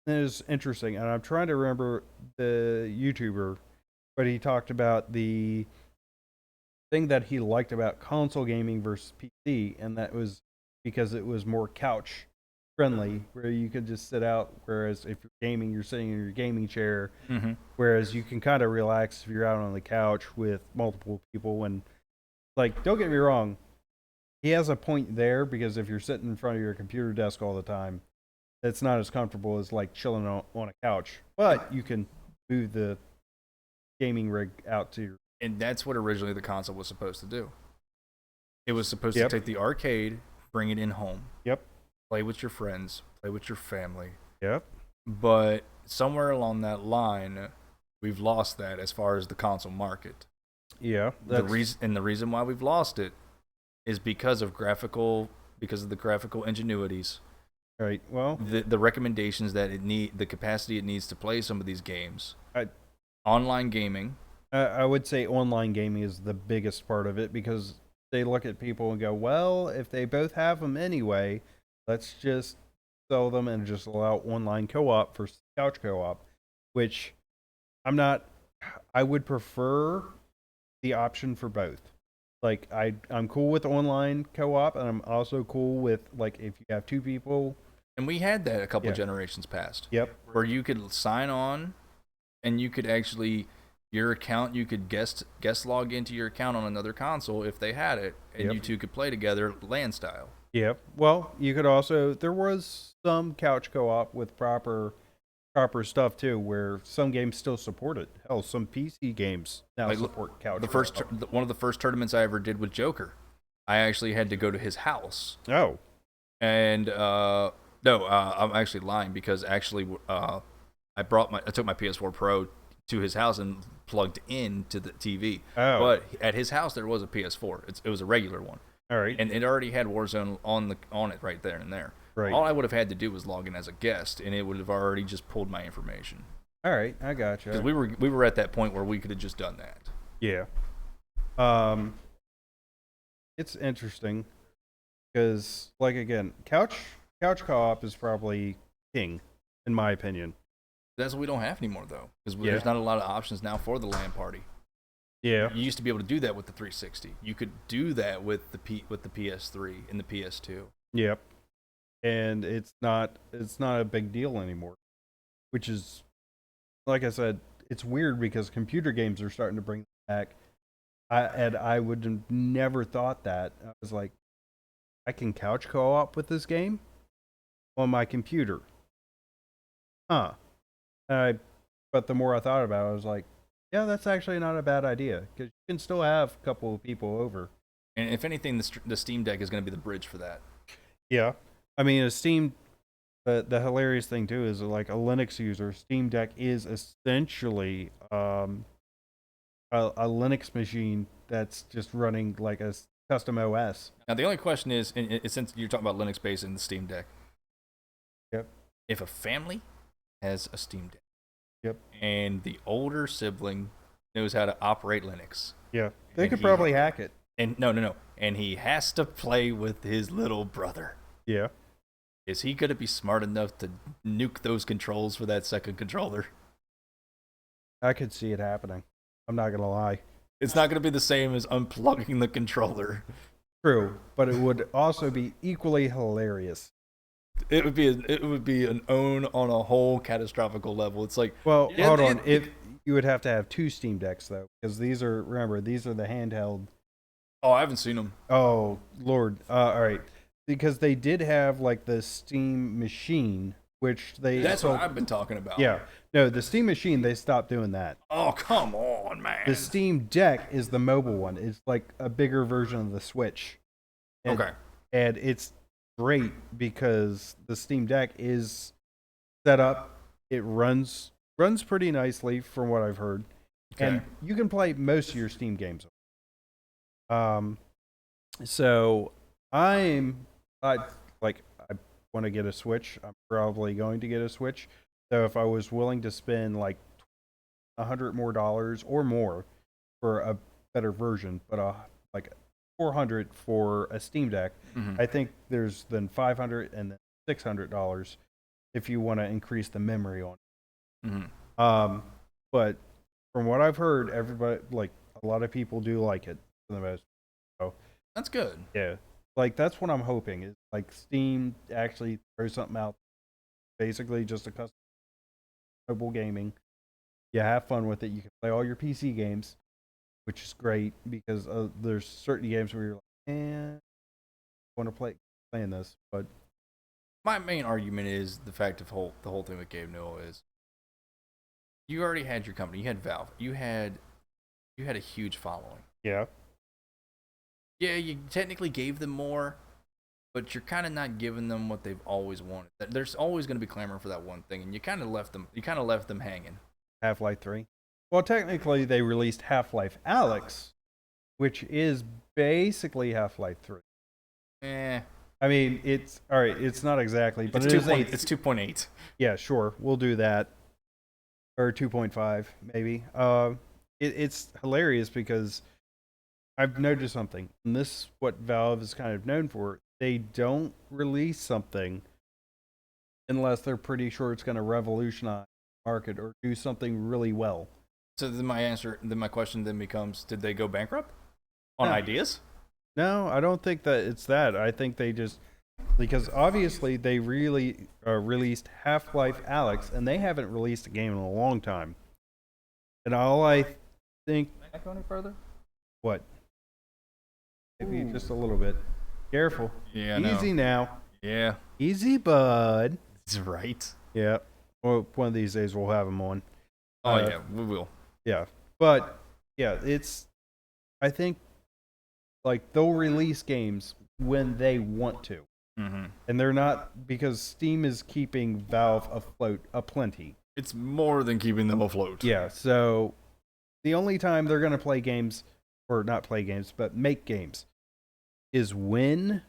it is interesting, and I'm trying to remember the YouTuber, but he talked about the thing that he liked about console gaming versus PC, and that was because it was more couch friendly, where you could just sit out, whereas if you're gaming, you're sitting in your gaming chair, Mm-hmm. whereas you can kind of relax if you're out on the couch with multiple people. And like, don't get me wrong, he has a point there, because if you're sitting in front of your computer desk all the time, it's not as comfortable as like chilling on a couch, but you can move the gaming rig out to your. And that's what originally the console was supposed to do. It was supposed Yep. to take the arcade, bring it in home, Yep. play with your friends, play with your family. Yep. But somewhere along that line, we've lost that as far as the console market. Yeah. The reason why we've lost it is because of the graphical ingenuities, Right. Well, the recommendations that the capacity it needs to play some of these games. I- Online gaming. I would say online gaming is the biggest part of it, because they look at people and go, well, if they both have them anyway, let's just sell them and just allow online co-op for couch co-op, which I would prefer the option for both. Like, I'm cool with online co-op, and I'm also cool with, like, if you have 2 people. And we had that a couple Yeah. generations past. Yep. Where you could sign on and you could actually your account, you could guest log into your account on another console if they had it, and Yep. you two could play together LAN style. Yep. Well, you could also, there was some couch co-op with proper stuff too, where some games still support it. Hell, some PC games now Like, support couch The one of the first tournaments I ever did with Joker, I actually had to go to his house. Oh. And no, I'm actually lying, because actually I took my PS4 Pro to his house and plugged into the TV. Oh. But at his house there was a PS4. It was a regular one, All right. and it already had Warzone on it right there and there. Right. All I would have had to do was log in as a guest, and it would have already just pulled my information. All right. I gotcha. Because we were at that point where we could have just done that. Yeah. It's interesting because, like, again, couch co-op is probably king, in my opinion. That's what we don't have anymore, though, because Yeah. there's not a lot of options now for the LAN party. Yeah. You used to be able to do that with the 360. You could do that with the PS3 and the PS2. Yep. And it's not a big deal anymore, which is, like I said, it's weird because computer games are starting to bring that back. I would have never thought that. I was like, I can couch co-op with this game on my computer. Huh. But the more I thought about it, I was like, yeah, that's actually not a bad idea, because you can still have a couple of people over. And if anything, the Steam Deck is going to be the bridge for that. Yeah. I mean, a Steam, the hilarious thing too is, like, a Linux user, Steam Deck is essentially a Linux machine that's just running like a custom OS. Now, the only question is, since you're talking about Linux based in the Steam Deck, Yep. if a family has a Steam Deck, Yep. and the older sibling knows how to operate Linux, Yeah. They And could he- probably hack it. and no, and he has to play with his little brother, Yeah. is he going to be smart enough to nuke those controls for that second controller? I could see it happening. I'm not going to lie. It's not going to be the same as unplugging the controller. True, but it would also be equally hilarious. It would be an own on a whole catastrophical level. It's like, Well, yeah, hold on. If you would have to have 2 Steam Decks though, because these are the handheld. oh, I haven't seen them. Oh Lord! All right, because they did have like the Steam Machine, which they. That's what I've been talking about. Yeah, no, the Steam Machine they stopped doing that. Oh, come on, man. The Steam Deck is the mobile one. It's like a bigger version of the Switch. Okay. And it's great because the Steam Deck is set up. It runs pretty nicely from what I've heard. Okay. And you can play most of your Steam games. So I want to get a Switch. I'm probably going to get a Switch. So if I was willing to spend like $100 more or more for a better version, but like $400 for a Steam Deck, I think there's then $500 and then $600 if you want to increase the memory on it. But from what I've heard, everybody, like a lot of people do like it for the most. So That's good. yeah, like that's what I'm hoping is like Steam actually throws something out, basically just a custom mobile gaming. You have fun with it. You can play all your PC games, which is great because there's certain games where you're like, I want to playing this. But My main argument is the fact of the whole thing with Gabe Newell is you already had your company. You had Valve. You had a huge following. yeah, Yeah, you technically gave them more, but you're kind of not giving them what they've always wanted. There's always going to be clamoring for that one thing, and you kind of left them hanging. Half-Life 3. Well, technically they released Half-Life Alyx, which is basically Half-Life 3. I mean, it's all right. It's not exactly, but it's it's 2.8. Yeah, sure, we'll do that, or 2.5 maybe. It's hilarious because I've noticed something, and this is what Valve is kind of known for. They don't release something unless they're pretty sure it's going to revolutionize the market or do something really well. So then my question then becomes: did they go bankrupt on ideas? No, I don't think that it's that. I think they just because obviously they really released Half-Life Alyx, and they haven't released a game in a long time. And all I think. Can I go any further? What? Maybe just a little bit. Careful. Yeah. Easy now. Yeah. Easy, bud. That's right. Yeah. Well, one of these days we'll have them on. Oh yeah, we will. Yeah. But yeah, I think like they'll release games when they want to. And they're not, because Steam is keeping Valve afloat aplenty. It's more than keeping them afloat. Yeah, so the only time they're going to play games, or not play games, but make games, is when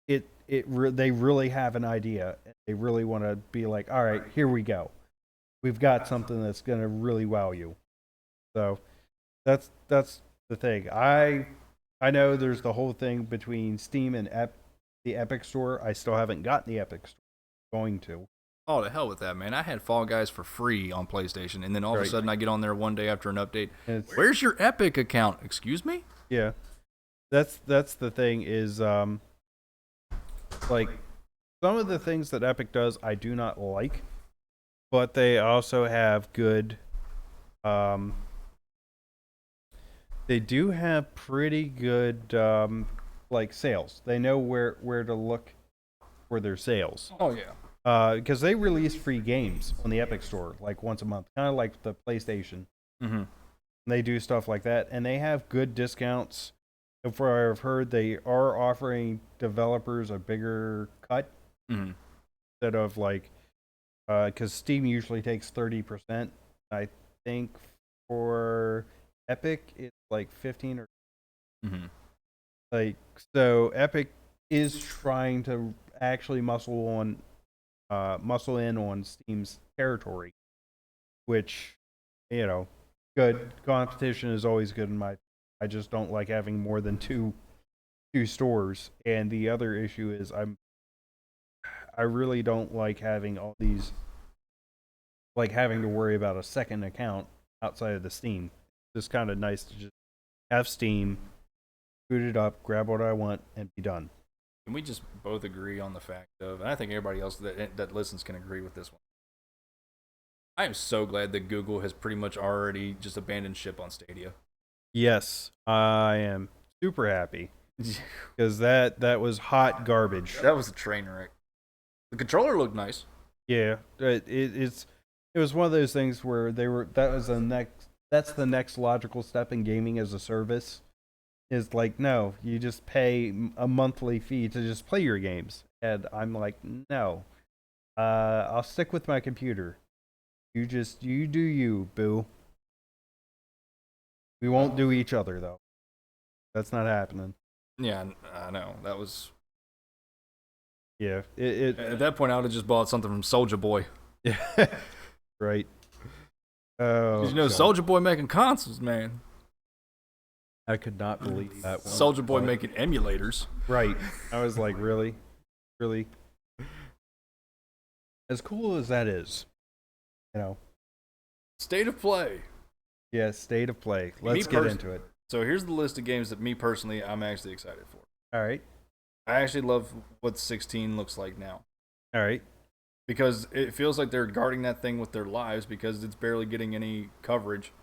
they really have an idea. They really want to be like, all right, here we go. We've got something that's going to really wow you. So that's the thing. I know there's the whole thing between Steam and the Epic Store. I still haven't gotten the Epic Store. Going to. Oh, to hell with that, man. I had Fall Guys for free on PlayStation, and then all of a sudden I get on there one day after an update. Where's your Epic account? Excuse me? Yeah. That's the thing is, like, some of the things that Epic does I do not like, but they also have good, they do have pretty good, like, sales. They know where to look for their sales. Oh, yeah. Because they release free games on the Epic Store like once a month, kind of like the PlayStation. They do stuff like that, and they have good discounts. So far, I've heard they are offering developers a bigger cut instead of like, because Steam usually takes 30%. I think for Epic it's like 15 or like, so Epic is trying to actually muscle in on Steam's territory, which, you know, good. Competition is always good I just don't like having more than two stores. And the other issue is I really don't like having all these, like having to worry about a second account outside of the Steam. just kind of nice to just have Steam, boot it up, grab what I want, and be done. Can we just both agree on the fact of, and I think everybody else that listens can agree with this one. I am so glad that Google has pretty much already just abandoned ship on Stadia. Yes, I am super happy because that was hot garbage. That was a train wreck. The controller looked nice. Yeah, it was one of those things where that's the next logical step in gaming as a service. Is like, no, you just pay a monthly fee to just play your games, and I'm like, no, I'll stick with my computer. You do you, boo. We won't do each other though. That's not happening. Yeah, I know. That was. Yeah, At that point, I would have just bought something from Soulja Boy. Yeah, right. Oh, you know, Soulja Boy making consoles, man. I could not believe that one. Soulja Boy making emulators. Right. I was like, really? Really? As cool as that is, State of Play. Yeah, state of play. Let's get into it. So here's the list of games that me personally, I'm actually excited for. All right. I actually love what 16 looks like now. All right. Because it feels like they're guarding that thing with their lives because it's barely getting any coverage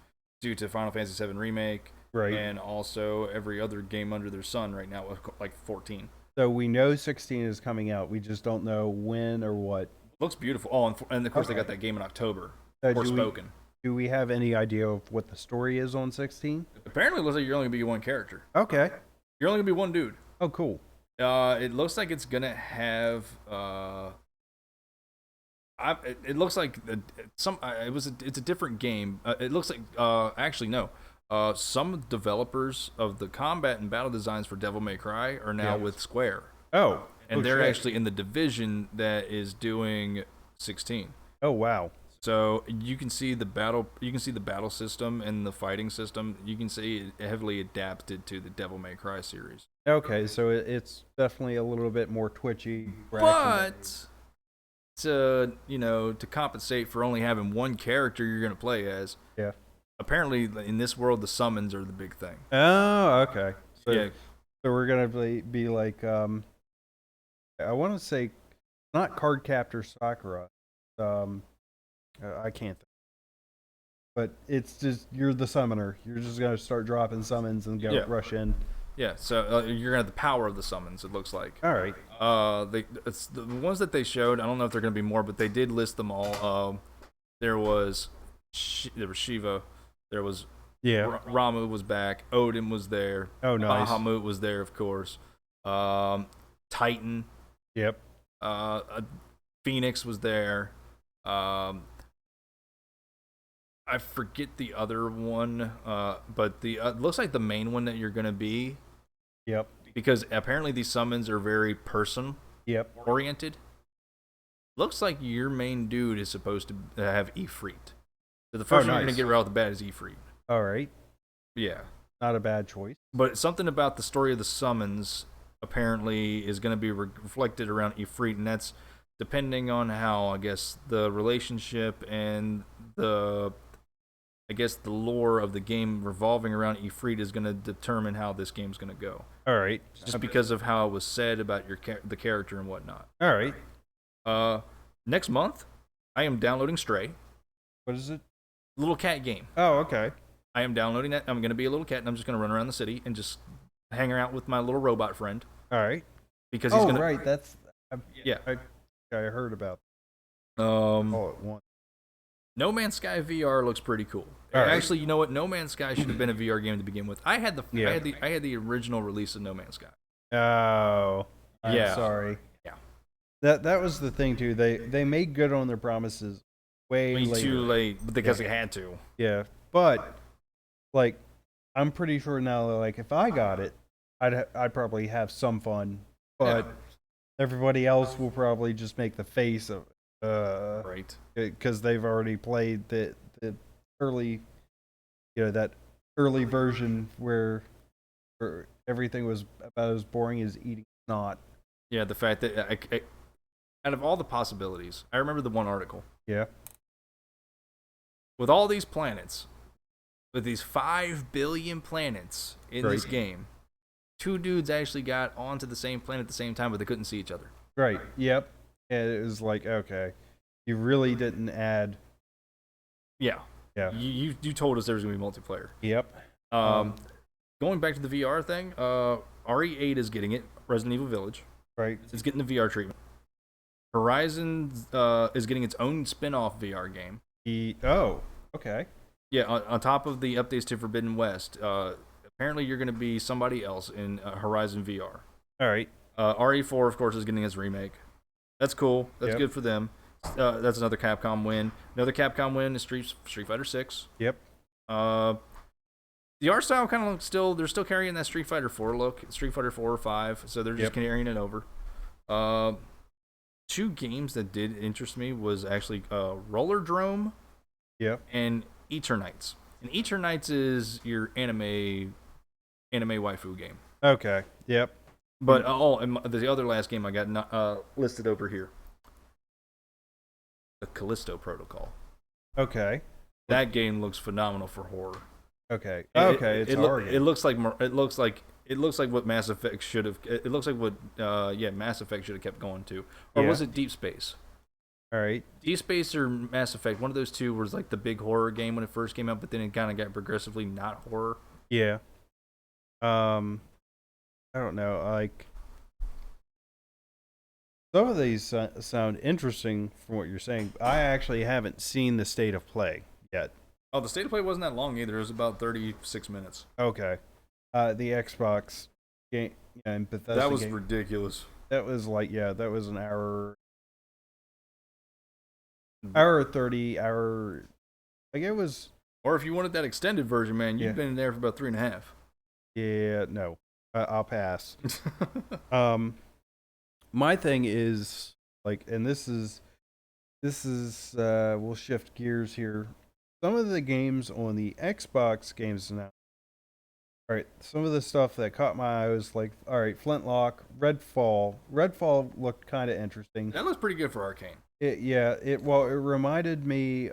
due to Final Fantasy VII Remake. Right. And also every other game under their sun right now, like 14. So we know 16 is coming out. We just don't know when or what. Looks beautiful. Oh, and of course they got that game in October. Forspoken. Do we have any idea of what the story is on 16? Apparently it looks like you're only going to be one character. Okay. You're only going to be one dude. Oh, cool. It looks like it's going to have... it looks like it's a different game. It looks like... actually, no. Some developers of the combat and battle designs for Devil May Cry are now with Square. Oh. And they're actually in the division that is doing 16. Oh, wow. So you can see the battle system and the fighting system. You can see it heavily adapted to the Devil May Cry series. Okay, so it's definitely a little bit more twitchy. But to compensate for only having one character you're going to play as. Yeah. Apparently, in this world, the summons are the big thing. Oh, okay. So, yeah. So we're gonna be like, I want to say, not Cardcaptor Sakura. I can't think. But it's just, you're the summoner. You're just gonna start dropping summons and rush in. Yeah. So you're gonna have the power of the summons. It looks like. All right. It's the ones that they showed. I don't know if they're gonna be more, but they did list them all. There was Shiva. There was Ramu was back. Odin was there. Oh, nice. Bahamut was there, of course. Titan. Yep. Phoenix was there. I forget the other one, but the looks like the main one that you're gonna be. Yep. Because apparently these summons are very oriented. Looks like your main dude is supposed to have Ifrit. So the first one you're going to get right off the bat is Ifrit. All right. Yeah. Not a bad choice. But something about the story of the summons apparently is going to be reflected around Ifrit, and that's depending on how, I guess, the relationship and the lore of the game revolving around Ifrit is going to determine how this game's going to go. All right. Just because of how it was said about the character and whatnot. All right. Next month, I am downloading Stray. What is it? Little cat game. Oh, okay. I am downloading that. I'm going to be a little cat, and I'm just going to run around the city and just hang out with my little robot friend. All right. Because he's gonna. Right. That's. Yeah. I heard about. All at once. No Man's Sky VR looks pretty cool. Right. Actually, you know what? No Man's Sky should have been a VR game to begin with. I had the original release of No Man's Sky. Oh. I'm sorry. Yeah. That was the thing too. They made good on their promises. Way too late because they had to. Yeah, but like, I'm pretty sure now that, like, if I got it, I'd probably have some fun. But everybody else will probably just make the face of right, because they've already played the early, that early version where everything was about as boring as eating snot. Yeah, the fact that out of all the possibilities, I remember the one article. Yeah. With all these planets, with these 5 billion planets in this Right. game, 2 dudes actually got onto the same planet at the same time, but they couldn't see each other. Right. Yep. And it was like, okay, you really didn't add. Yeah. Yeah. You told us there was going to be multiplayer. Yep. Going back to the VR thing, RE8 is getting it. Resident Evil Village. Right. It's getting the VR treatment. Horizon is getting its own spin-off VR game. Oh, okay. Yeah, on top of the updates to Forbidden West, apparently you're going to be somebody else in Horizon VR. All right. RE4, of course, is getting its remake. That's cool. That's Yep. good for them. That's another Capcom win. Another Capcom win is Street Fighter 6. Yep. The art style kind of they're still carrying that Street Fighter 4 look, Street Fighter 4 or 5, so they're just Yep. carrying it over. 2 games that did interest me was actually Roller Drome Yep. and Eternights. And Eternights is your anime waifu game. Okay. Yep. But and the other last game I got listed over here, the Callisto Protocol. Okay. That game looks phenomenal for horror. Okay. Okay. It's horror. It looks like what Mass Effect should have. It looks like what Mass Effect should have kept going to, or Yeah. was it Deep Space? All right. Deep Space or Mass Effect, one of those two was like the big horror game when it first came out, but then it kind of got progressively not horror. Yeah. I don't know. Like, some of these sound interesting from what you're saying. I actually haven't seen the state of play yet. Oh, the state of play wasn't that long either. It was about 36 minutes. Okay. The Xbox game and Bethesda. That was game, ridiculous. that was like, yeah, that was an hour 30 hour. Like, it was. Or if you wanted that extended version, man, you've Yeah. been in there for about 3.5. Yeah, no, I'll pass. My thing is like, and this is we'll shift gears here. Some of the games on the Xbox games now. All right, some of the stuff that caught my eye was like, all right, Flintlock, Redfall. Redfall looked kind of interesting. That looks pretty good for Arcane. It reminded me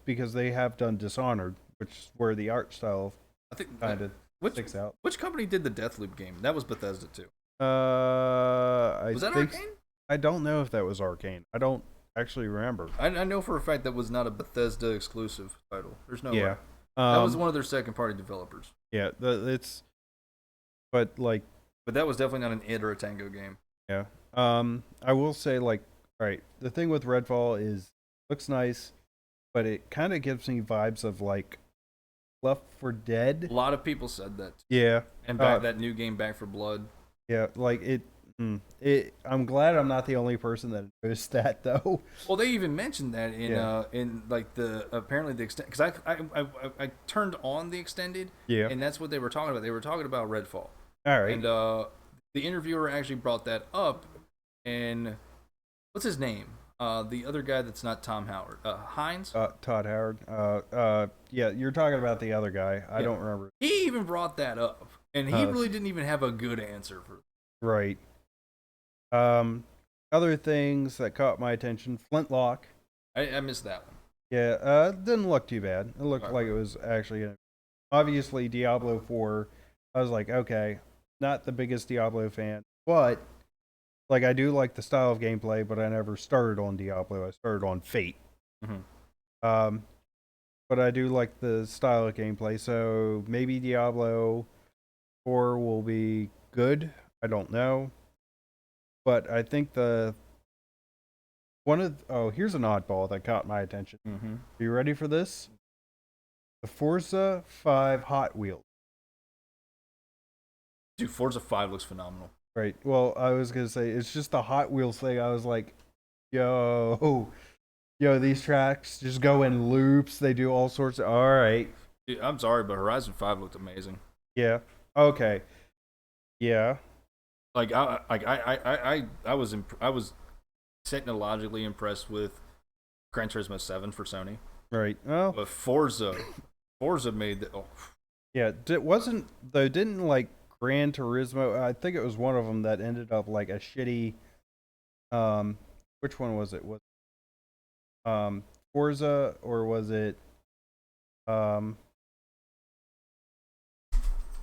because they have done Dishonored, which is where the art style I think kind of which sticks out. which company did the Deathloop game? That was Bethesda too. I Was that think Arcane? I don't know if that was Arcane. I don't actually remember. I know for a fact that was not a Bethesda exclusive title. There's no Yeah. way. That was one of their second party developers. Yeah, it's. But like, But that was definitely not an id or a Tango game. yeah. I will say, like, all right, the thing with Redfall is looks nice, but it kind of gives me vibes of like Left 4 Dead. A lot of people said that. Yeah. And that new game Back for Blood. Yeah, like it. I'm glad I'm not the only person that noticed that though. Well, they even mentioned that in Yeah. in like the apparently the extent, because I turned on the extended, Yeah. and that's what they were talking about. They were talking about Redfall, All right. and the interviewer actually brought that up. And what's his name? The other guy that's not Tom Howard, Hines. Todd Howard. Yeah, you're talking about the other guy. I Yeah. don't remember. He even brought that up, and he really didn't even have a good answer for. Right. Other things that caught my attention: Flintlock. I missed that one. Yeah, it didn't look too bad. It looked Right. like it was actually obviously Diablo 4. I was like, okay, not the biggest Diablo fan, but like I do like the style of gameplay, but I never started on Diablo. I started on Fate. Mm-hmm. But I do like the style of gameplay, so maybe Diablo 4 will be good. I don't know. But I think here's an oddball that caught my attention. Mm-hmm. Are you ready for this? The Forza 5 Hot Wheels. Dude, Forza 5 looks phenomenal. Right. Well, I was gonna say it's just the Hot Wheels thing. I was like, yo, these tracks just go in loops. They do all sorts of. All right. Dude, I'm sorry, but Horizon 5 looked amazing. Yeah. Okay. Yeah. Like I was technologically impressed with Gran Turismo 7 for Sony, Right. Well. but Forza made the Yeah. Didn't like Gran Turismo. I think it was one of them that ended up like a shitty. Which one was it? Was Forza or was it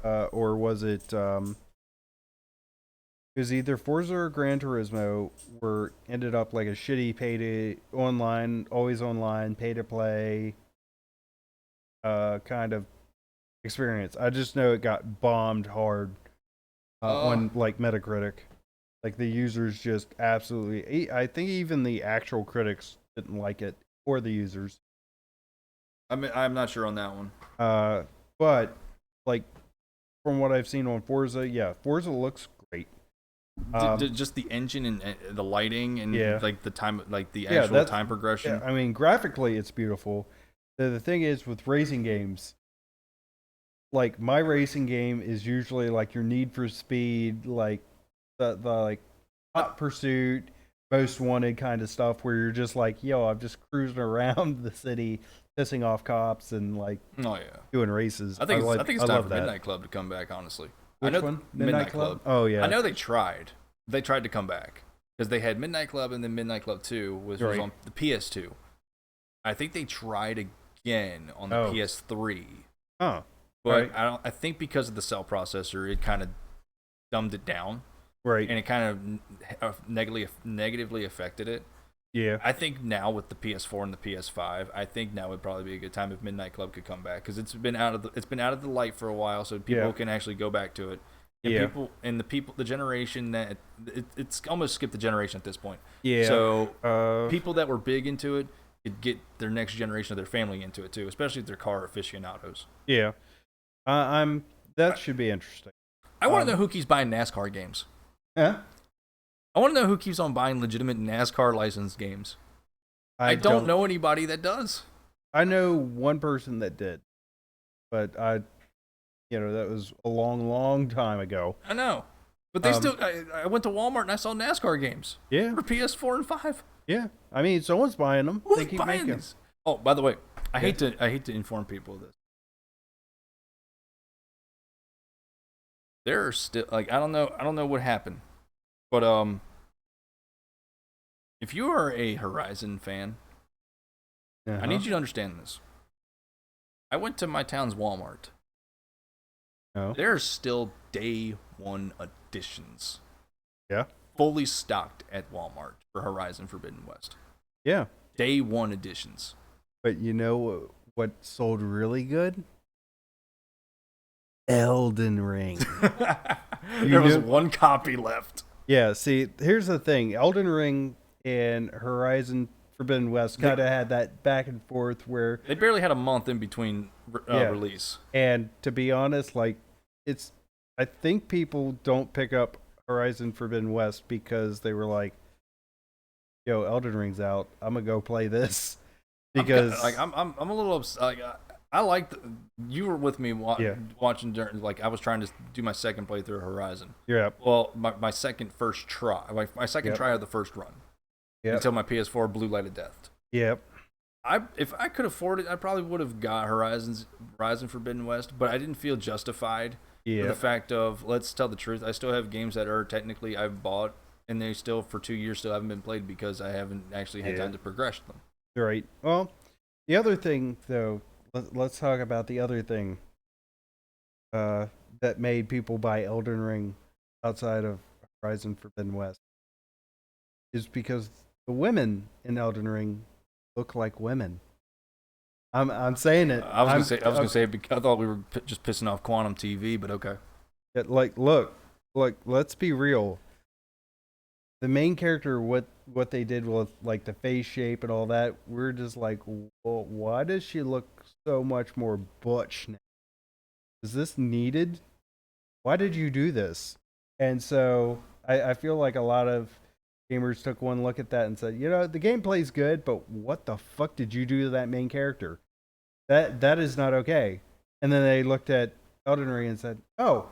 or was it? It was either Forza or Gran Turismo were ended up like a shitty pay to online, always online, pay to play, kind of experience. I just know it got bombed hard on like Metacritic. Like the users just absolutely. I think even the actual critics didn't like it, or the users. I mean, I'm not sure on that one. But like from what I've seen on Forza, yeah, Forza looks great. Just the engine and the lighting and Yeah. like the time, like the actual time progression. Yeah, I mean, graphically, it's beautiful. The thing is with racing games, like my racing game is usually like your Need for Speed, like the like Hot Pursuit, Most Wanted kind of stuff, where you're just like, yo, I'm just cruising around the city, pissing off cops and like Oh yeah, doing races. I think it's time for that. Midnight Club to come back. Honestly, Which I know one? Midnight Club. Oh yeah, I know they tried. They tried to come back because they had Midnight Club and then Midnight Club 2 was Right. on the PS2. I think they tried again on the PS3. Oh, But right. I think because of the cell processor, it kind of dumbed it down, right. and it kind of negatively affected it. Yeah, I think now with the PS4 and the PS5, I think now would probably be a good time if Midnight Club could come back because it's been out of the light for a while, so people can actually go back to it. And the generation that it's almost skipped the generation at this point. Yeah. So people that were big into it could get their next generation of their family into it too, especially if they're car aficionados. Yeah. That should be interesting. I want to know who keeps buying NASCAR games. Huh? I want to know who keeps on buying legitimate NASCAR licensed games. I don't know anybody that does. I know one person that did, but that was a long, long time ago. I know, but they still. I went to Walmart and I saw NASCAR games. Yeah. For PS4 and 5. Yeah. I mean, someone's buying them. Who's They keep buying making these? Oh, by the way, I hate to inform people of this. There are still I don't know what happened, but if you are a Horizon fan, I need you to understand this. I went to my town's Walmart. Oh. There are still day one editions. Yeah. Fully stocked at Walmart for Horizon Forbidden West. Yeah. Day one editions. But you know what sold really good? Elden Ring. There was one copy left. Yeah, see, here's the thing. Elden Ring and Horizon Forbidden West kind of had that back and forth where they barely had a month in between release. And to be honest, like I think people don't pick up Horizon Forbidden West because they were like, "Yo, Elden Ring's out. I'm gonna go play this." Because I'm a little upset. Like, I liked you were with me watching during, like I was trying to do my second playthrough of Horizon. Yeah. Well, my first try, my second try of the first run. Yep. Until my PS4 blue light of death. Yep. If I could afford it, I probably would have got Horizon Forbidden West, but I didn't feel justified for the fact of, let's tell the truth, I still have games that are technically I've bought and they still for 2 years still haven't been played because I haven't actually had time to progress them. Right. Well, the other thing though, let's talk about the other thing that made people buy Elden Ring outside of Horizon Forbidden West is because the women in Elden Ring look like women. I'm saying it. I was gonna say because I thought we were just pissing off Quantum TV, but okay. Like, look, let's be real. The main character, what they did with like the face shape and all that, we're just like, well, why does she look so much more butch now? Is this needed? Why did you do this? And so I feel like a lot of gamers took one look at that and said, the gameplay's good, but what the fuck did you do to that main character? That is not okay. And then they looked at Elden Ring and said, oh,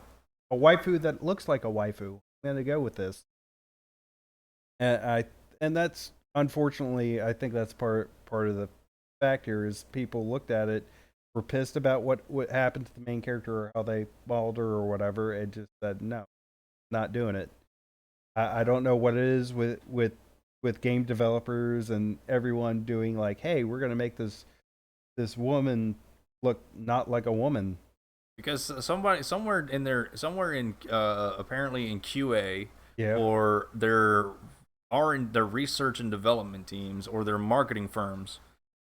a waifu that looks like a waifu. I'm gonna go with this. And that's unfortunately, I think that's part of the factor is people looked at it, were pissed about what happened to the main character or how they mauled her or whatever, and just said no, not doing it. I don't know what it is with game developers and everyone doing like, hey, we're gonna make this woman look not like a woman. Because somewhere in apparently in QA, Yeah. or their research and development teams, or their marketing firms,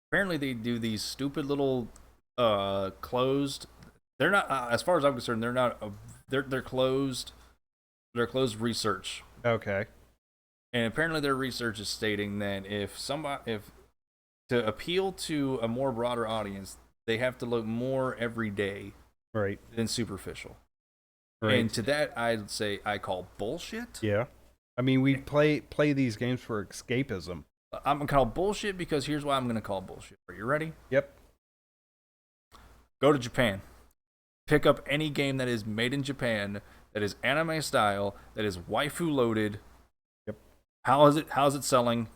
apparently they do these stupid little closed. They're not, as far as I'm concerned, they're not. They're closed. They're closed research, Okay. and apparently their research is stating that if to appeal to a more broader audience, they have to look more everyday Right. than superficial. Right. And to that, I'd say I call bullshit. Yeah. I mean, we play these games for escapism. I'm gonna call bullshit because here's why I'm gonna call bullshit. Are you ready? Yep. Go to Japan. Pick up any game that is made in Japan, that is anime style, that is waifu loaded. Yep. How's it selling?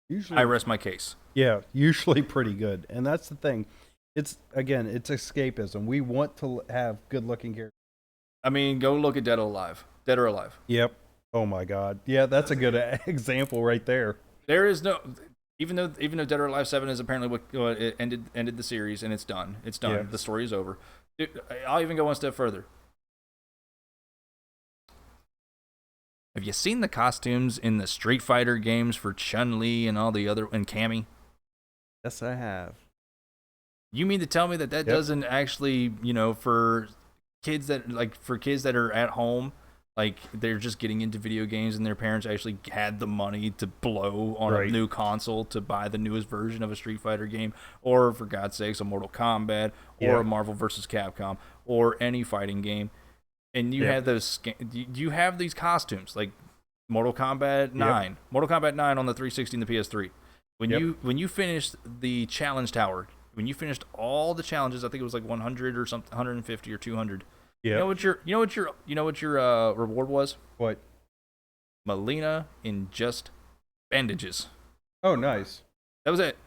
Usually, I rest my case. yeah, usually pretty good. And that's the thing. It's escapism. We want to have good-looking characters. I mean, go look at Dead or Alive. Dead or Alive. Yep. Oh my God. Yeah, that's a good example right there. There is no, even though Dead or Alive 7 is apparently what it ended the series, and it's done. It's done. Yeah. The story is over. I'll even go one step further. Have you seen the costumes in the Street Fighter games for Chun-Li and all the other, and Cammy? Yes, I have. You mean to tell me that Yep. doesn't actually, for kids that are at home, like they're just getting into video games and their parents actually had the money to blow on Right. a new console to buy the newest version of a Street Fighter game, or for God's sakes, a Mortal Kombat, or Yeah. a Marvel vs. Capcom, or any fighting game, and you Yeah. have you have these costumes like Mortal Kombat 9, Mortal Kombat 9 on the 360 and the PS3. When Yep. you finished the challenge tower, when you finished all the challenges, I think it was like 100 or something, 150 or 200. Yeah. You know what your reward was? What? Melina in just bandages. Oh, nice. That was it.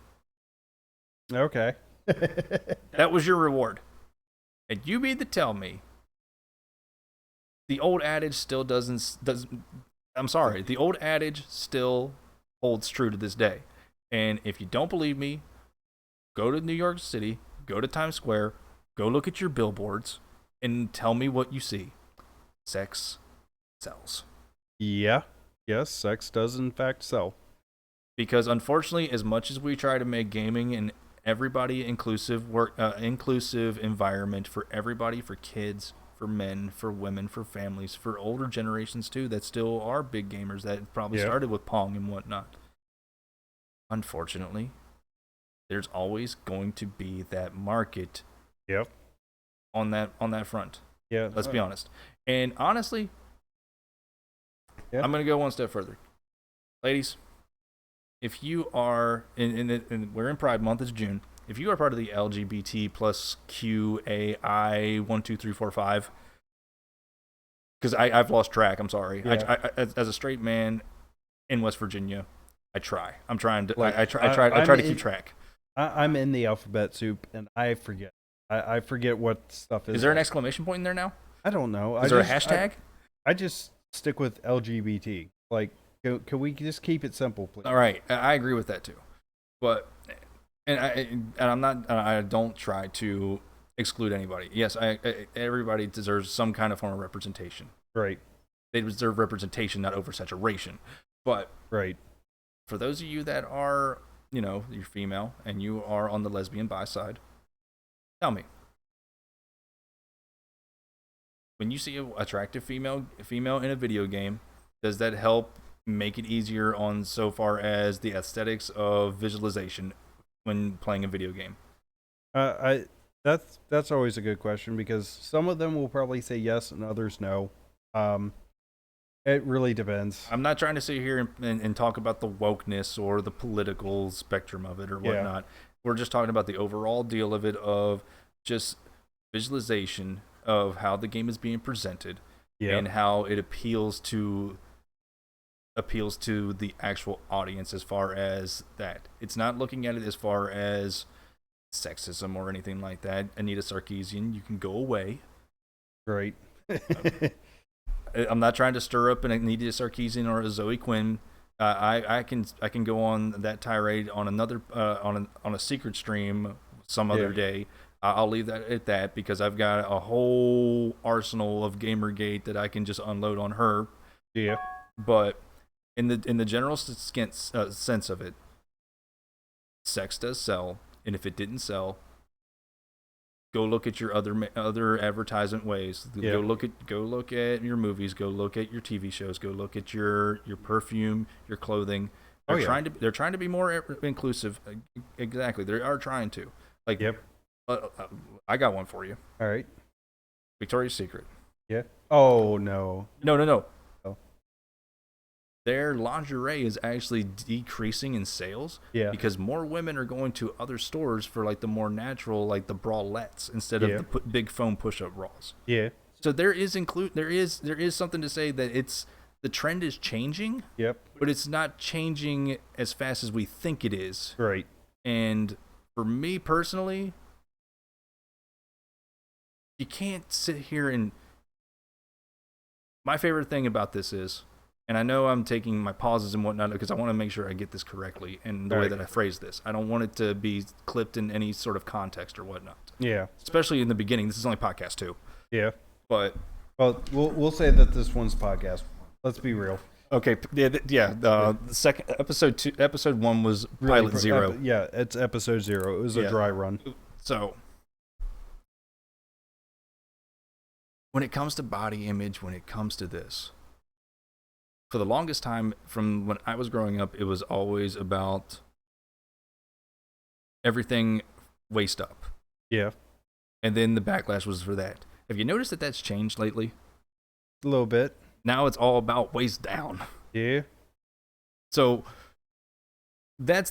Okay. That was your reward. And you mean to tell me the old adage still doesn't. I'm sorry. The old adage still holds true to this day. And if you don't believe me, go to New York City, go to Times Square, go look at your billboards, and tell me what you see. Sex sells. Yeah. Yes, sex does in fact sell. Because unfortunately, as much as we try to make gaming an everybody inclusive environment for everybody, for kids, for men, for women, for families, for older generations too, that still are big gamers that probably Yeah. started with Pong and whatnot. Unfortunately, there's always going to be that market Yep. on that front. Yeah. Let's be honest. And honestly, Yeah. I'm going to go one step further. Ladies, if you are, and we're in Pride Month, it's June. If you are part of the LGBT plus QAI 1, 2, 3, 4, 5, because I've lost track, I'm sorry. Yeah. As a straight man in West Virginia, I try. I'm trying to. Like, I try to keep track. I'm in the alphabet soup and I forget. I forget what stuff is. Is there an exclamation point in there now? I don't know. Is there a hashtag? I just stick with LGBT. Like, can we just keep it simple, please? All right, I agree with that too, but I don't try to exclude anybody. Yes, everybody deserves some kind of form of representation. Right. They deserve representation, not oversaturation. But Right. for those of you that are, you're female and you are on the lesbian bi side, tell me, when you see an attractive female in a video game, does that help make it easier on so far as the aesthetics of visualization when playing a video game? That's always a good question because some of them will probably say yes and others no. It really depends. I'm not trying to sit here and talk about the wokeness or the political spectrum of it or Yeah. whatnot. We're just talking about the overall deal of it, of just visualization of how the game is being presented Yeah. and how it appeals to the actual audience. As far as that, it's not looking at it as far as sexism or anything like that. Anita Sarkeesian, you can go away. Right. I'm not trying to stir up an Anita Sarkeesian or a Zoe Quinn. I can go on that tirade on another on a secret stream some other day. I'll leave that at that because I've got a whole arsenal of Gamergate that I can just unload on her. Yeah. But in the general sense of it, sex does sell, and if it didn't sell, go look at your other advertisement ways. Yeah. Go look at your movies. Go look at your TV shows. Go look at your perfume, your clothing. They're trying to be more inclusive. Exactly, they are trying to. Like, yep. I got one for you. All right. Victoria's Secret. Yeah. Oh no. No. Oh. Their lingerie is actually decreasing in sales. Yeah. Because more women are going to other stores for like the more natural, like the bralettes instead of the big foam push-up bras. Yeah. So there is something to say that the trend is changing. Yep. But it's not changing as fast as we think it is. Right. And for me personally, you can't sit here and... My favorite thing about this is, and I know I'm taking my pauses and whatnot because I want to make sure I get this correctly in the way that I phrase this. I don't want it to be clipped in any sort of context or whatnot. Yeah. Especially in the beginning. This is only podcast 2. Yeah. But... Well, we'll say that this one's podcast. Let's be real. Okay, the second episode 1 was pilot 0. Yeah, it's episode 0. It was a dry run. So, when it comes to body image, when it comes to this, for the longest time, from when I was growing up, it was always about everything waist up. Yeah. And then the backlash was for that. Have you noticed that that's changed lately? A little bit. Now it's all about waist down. Yeah. So I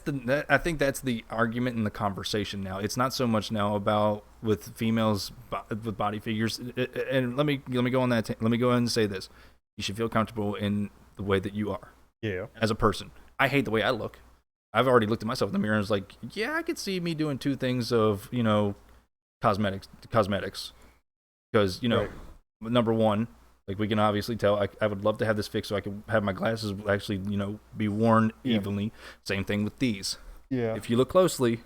think that's the argument in the conversation now. It's not so much now about with females with body figures. And let me go on that. Let me go ahead and say this: you should feel comfortable in the way that you are. Yeah. As a person, I hate the way I look. I've already looked at myself in the mirror and was like, yeah, I could see me doing 2 things of cosmetics, because number one. Like, we can obviously tell, I would love to have this fixed so I could have my glasses actually, be worn evenly. Same thing with these. Yeah. If you look closely,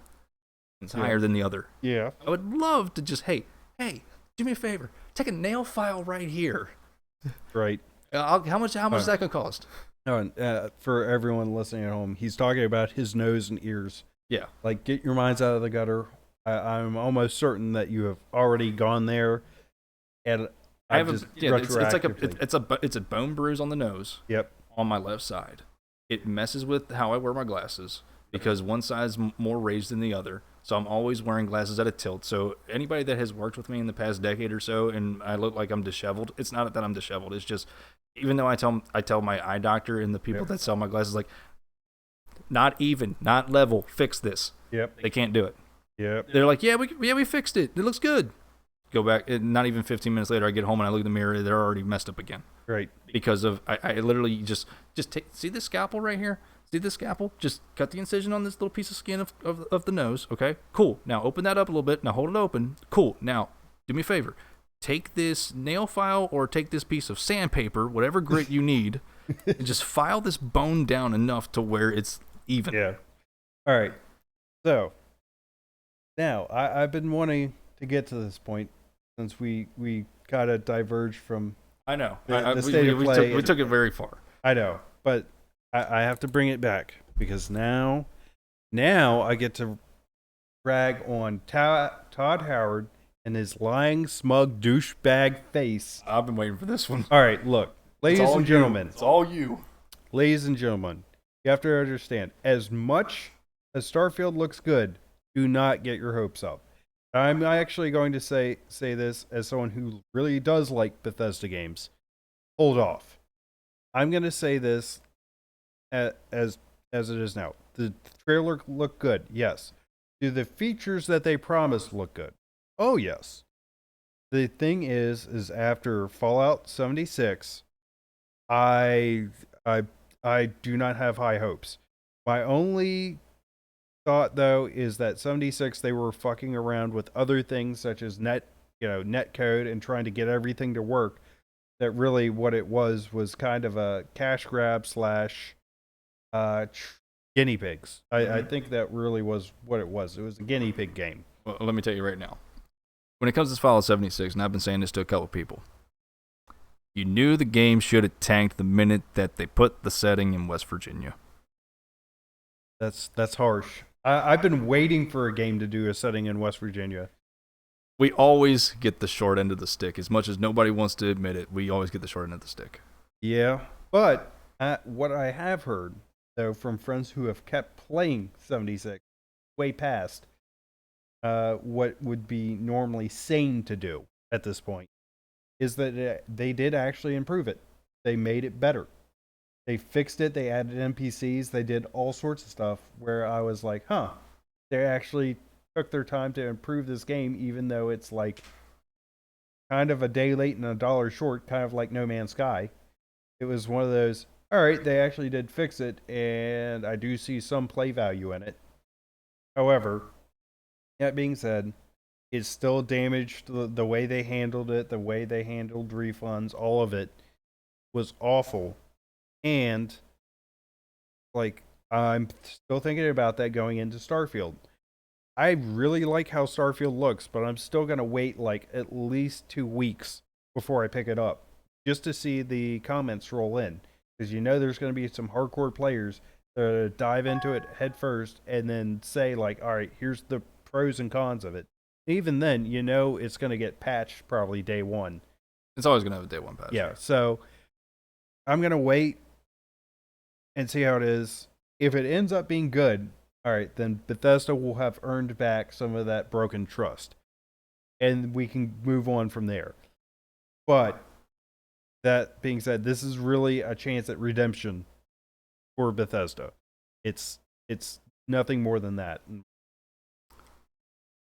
it's higher than the other. Yeah. I would love to just, hey, do me a favor. Take a nail file right here. Right. How much is that going to cost? No, for everyone listening at home, he's talking about his nose and ears. Yeah. Like, get your minds out of the gutter. I'm almost certain that you have already gone there. And I have it's a bone bruise on the nose. Yep. On my left side. It messes with how I wear my glasses because one side's more raised than the other. So I'm always wearing glasses at a tilt. So anybody that has worked with me in the past decade or so and I look like I'm disheveled, it's not that I'm disheveled. It's just, even though I tell my eye doctor and the people that sell my glasses, like, not even, not level, fix this. Yep. They can't do it. Yep. They're like, we fixed it. It looks good. Go back, not even 15 minutes later, I get home and I look in the mirror, they're already messed up again. Right. Because of, I literally just see this scalpel right here? See this scalpel? Just cut the incision on this little piece of skin of the nose, okay? Cool. Now open that up a little bit. Now hold it open. Cool. Now, do me a favor. Take this nail file or take this piece of sandpaper, whatever grit you need, and just file this bone down enough to where it's even. Yeah. All right. So, now, I've been wanting to get to this point since we kind of diverged from I know. the state of play. We took it very far. I know, but I have to bring it back because now I get to rag on Todd Howard and his lying, smug douchebag face. I've been waiting for this one. All right, look, ladies and gentlemen. It's all you. Ladies and gentlemen, you have to understand, as much as Starfield looks good, do not get your hopes up. I'm actually going to say this as someone who really does like Bethesda games. Hold off. I'm going to say this as it is now. The trailer looked good, yes. Do the features that they promised look good? Oh, yes. The thing is after Fallout 76, I do not have high hopes. My only thought, though, is that 76 they were fucking around with other things such as net code and trying to get everything to work. That really what it was kind of a cash grab / guinea pigs. I think that really was what it was. It was a guinea pig game. Well, let me tell you right now. When it comes to Fallout 76, and I've been saying this to a couple people, you knew the game should have tanked the minute that they put the setting in West Virginia. That's harsh. I've been waiting for a game to do a setting in West Virginia. We always get the short end of the stick. As much as nobody wants to admit it, we always get the short end of the stick. Yeah, but what I have heard, though, from friends who have kept playing 76 way past what would be normally sane to do at this point, is that they did actually improve it. They made it better. They fixed it. They added NPCs. They did all sorts of stuff where I was like, huh, they actually took their time to improve this game, even though it's like kind of a day late and a dollar short, kind of like No Man's Sky. It was one of those, all right, they actually did fix it, and I do see some play value in it. However, that being said, it still damaged the way they handled it, the way they handled refunds, all of it was awful. And, like, I'm still thinking about that going into Starfield. I really like how Starfield looks, but I'm still going to wait, like, at least 2 weeks before I pick it up, just to see the comments roll in. Because you know there's going to be some hardcore players that dive into it head first and then say, like, all right, here's the pros and cons of it. Even then, you know it's going to get patched probably day one. It's always going to have a day one patch. Yeah, so I'm going to wait and see how it is. If it ends up being good, all right, then Bethesda will have earned back some of that broken trust. And we can move on from there. But that being said, this is really a chance at redemption for Bethesda. It's nothing more than that.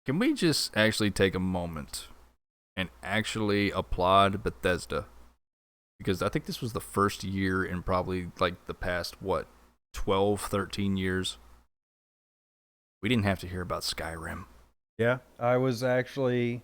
Can we just actually take a moment and actually applaud Bethesda? Because I think this was the first year in probably like the past, 12, 13 years. We didn't have to hear about Skyrim. Yeah, I was actually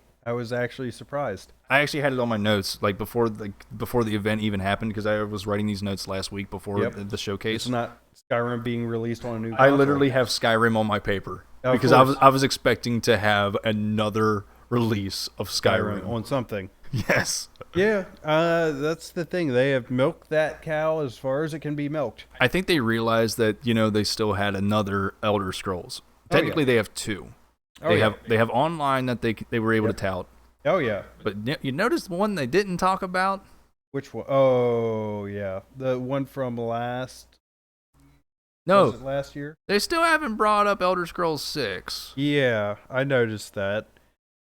surprised. I actually had it on my notes like before the event even happened, because I was writing these notes last week before the showcase. It's not Skyrim being released on a new console. I literally have Skyrim on my paper because I was expecting to have another release of Skyrim on something. Yes. Yeah, that's the thing. They have milked that cow as far as it can be milked. I think they realized that, they still had another Elder Scrolls. Technically, they have two. They have online that they were able to tout. Oh yeah. But you notice the one they didn't talk about? Which one? Oh yeah, the one from last. No, was it last year? They still haven't brought up Elder Scrolls 6. Yeah, I noticed that,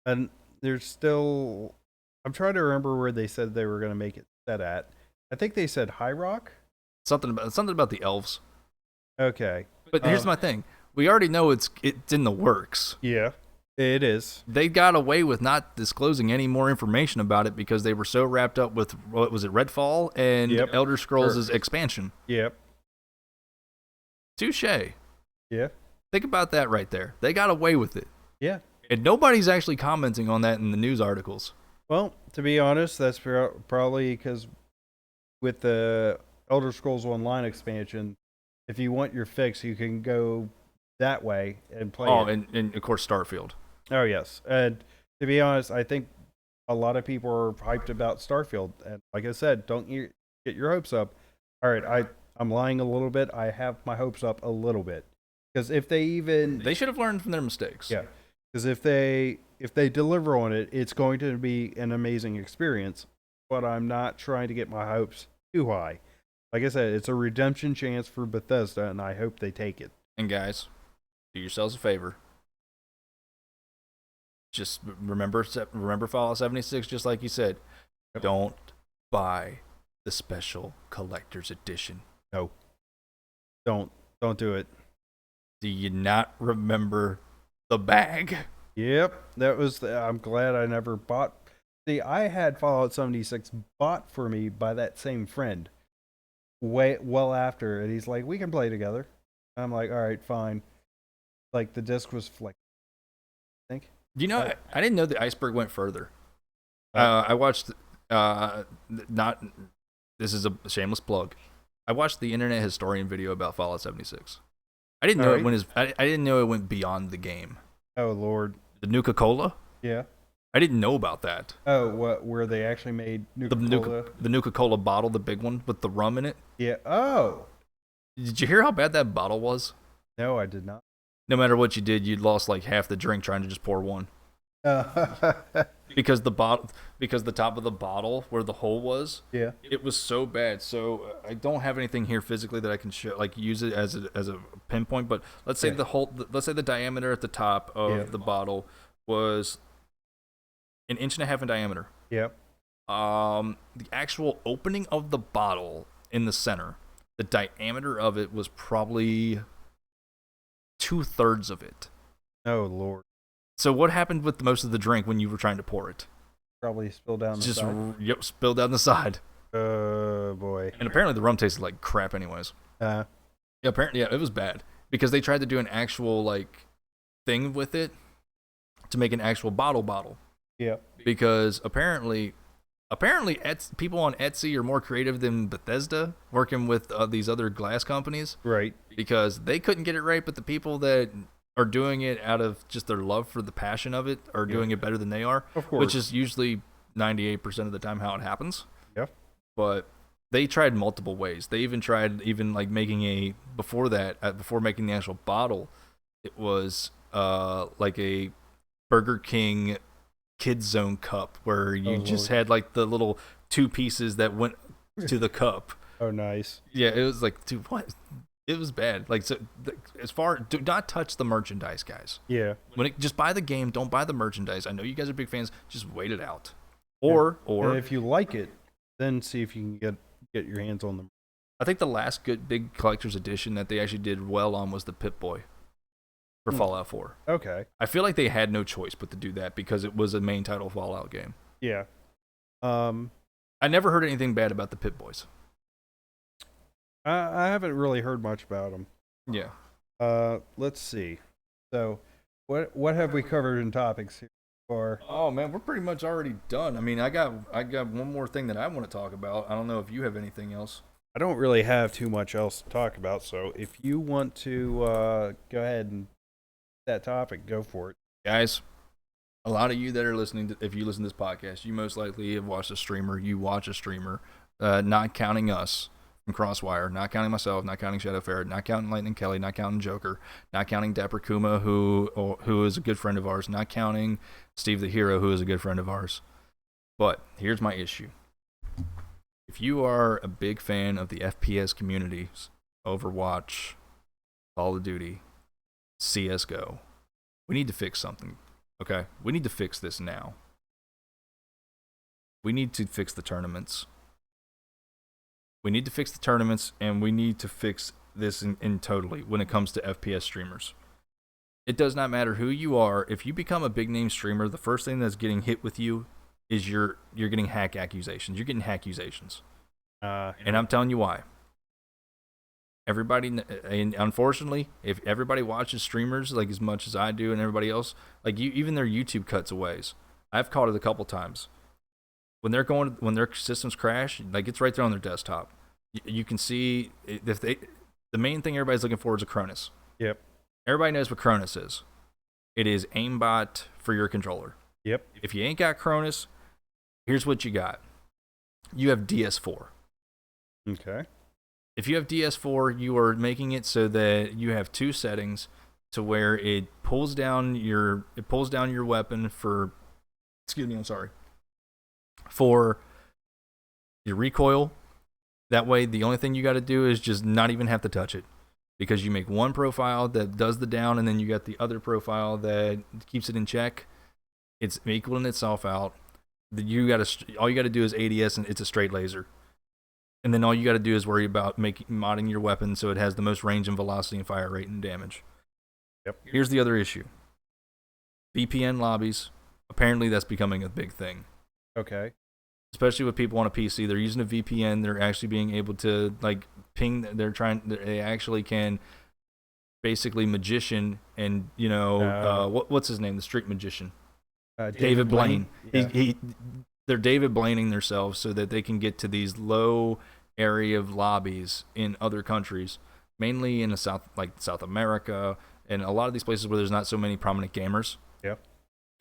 and there's still. I'm trying to remember where they said they were going to make it set at. I think they said High Rock. Something about the elves. Okay, but here's my thing. We already know it's in the works. Yeah, it is. They got away with not disclosing any more information about it because they were so wrapped up with, what was it, Redfall and Elder Scrolls' expansion. Yep. Touche. Yeah. Think about that right there. They got away with it. Yeah. And nobody's actually commenting on that in the news articles. Well, to be honest, that's probably because with the Elder Scrolls Online expansion, if you want your fix, you can go that way and play it. And of course Starfield. Oh, yes. And to be honest, I think a lot of people are hyped about Starfield. And like I said, don't get your hopes up. All right, I'm lying a little bit. I have my hopes up a little bit. Because if they should have learned from their mistakes. Yeah. Because if they deliver on it, it's going to be an amazing experience. But I'm not trying to get my hopes too high. Like I said, it's a redemption chance for Bethesda, and I hope they take it. And guys, do yourselves a favor. Just remember Fallout 76, just like you said. Yep. Don't buy the special collector's edition. No. Don't do it. Do you not remember the bag? Yep. I'm glad I never bought. See, I had Fallout 76 bought for me by that same friend well after, and he's like, we can play together. I'm like, all right, fine. Like, the disc was flicked, I think. I didn't know the iceberg went further. I watched, this is a shameless plug. I watched the Internet Historian video about Fallout 76. I didn't know I didn't know it went beyond the game. Oh, Lord. The Nuka-Cola? Yeah. I didn't know about that. Oh, what? Where they actually made Nuka-Cola? The Nuka-Cola bottle, the big one with the rum in it. Yeah. Oh. Did you hear how bad that bottle was? No, I did not. No matter what you did, you'd lost like half the drink trying to just pour one. Because the top of the bottle where the hole was, Yeah. it was so bad. So I don't have anything here physically that I can show, like use it as a pinpoint. But let's say let's say the diameter at the top of the bottle was an inch and a half in diameter. Yep. The actual opening of the bottle in the center, the diameter of it was probably 2/3 of it. Oh Lord. So what happened with most of the drink when you were trying to pour it? Probably spilled down the side. Spilled down the side. Oh boy. And apparently the rum tasted like crap anyways. Yeah, apparently it was bad because they tried to do an actual like thing with it to make an actual bottle. Yeah. Because apparently people on Etsy are more creative than Bethesda working with these other glass companies. Right. Because they couldn't get it right, but the people that are doing it out of just their love for the passion of it are doing it better than they are. Of course. Which is usually 98% of the time how it happens. Yeah. But they tried multiple ways. They even tried like making before making the actual bottle, it was like a Burger King Kids Zone cup where you just had like the little two pieces that went to the cup. Oh, nice. Yeah, it was like, dude, what? It was bad. Like, so do not touch the merchandise, guys. Yeah. Just buy the game. Don't buy the merchandise. I know you guys are big fans. Just wait it out. And if you like it, then see if you can get your hands on them. I think the last good big collector's edition that they actually did well on was the Pip-Boy for Fallout 4. Okay. I feel like they had no choice but to do that because it was a main title Fallout game. Yeah. I never heard anything bad about the Pip-Boys. I haven't really heard much about them. Yeah. Let's see. So, what have we covered in topics here far? Oh man, we're pretty much already done. I mean, I got one more thing that I want to talk about. I don't know if you have anything else. I don't really have too much else to talk about. So, if you want to go ahead and that topic, go for it, guys. A lot of you that are listening, if you listen to this podcast, you most likely have watched a streamer. You watch a streamer, not counting us from Crosswire, not counting myself, not counting Shadow Ferret, not counting Lightning Kelly, not counting Joker, not counting Dapper Kuma, who is a good friend of ours, not counting Steve the Hero, who is a good friend of ours. But here's my issue. If you are a big fan of the FPS communities, Overwatch, Call of Duty, CSGO, we need to fix something. Okay? We need to fix this now. We need to fix the tournaments. We need to fix the tournaments, and we need to fix this in totally when it comes to FPS streamers. It does not matter who you are. If you become a big name streamer, the first thing that's getting hit with you is you're getting hack accusations. You're getting accusations. And I'm telling you why. Everybody, and unfortunately, if everybody watches streamers like as much as I do and everybody else, like even their YouTube cuts aways. I've caught it a couple times. When their systems crash, like it's right there on their desktop. You can see the main thing everybody's looking for is a Cronus. Yep. Everybody knows what Cronus is. It is aimbot for your controller. Yep. If you ain't got Cronus, here's what you got. You have DS4. Okay. If you have DS4, you are making it so that you have two settings to where it pulls down your weapon for your recoil. That way, the only thing you got to do is just not even have to touch it, because you make one profile that does the down, and then you got the other profile that keeps it in check. It's equaling itself out. All you got to do is ADS, and it's a straight laser. And then all you got to do is worry about modding your weapon so it has the most range and velocity and fire rate and damage. Yep. Here's the other issue. VPN lobbies. Apparently, that's becoming a big thing. Okay. Especially with people on a PC, they're using a VPN. They're actually being able to like ping. They actually can basically magician and what's his name? The street magician. David Blaine. Yeah. They're David Blaining themselves so that they can get to these low area of lobbies in other countries, mainly in the South America, and a lot of these places where there's not so many prominent gamers. Yep.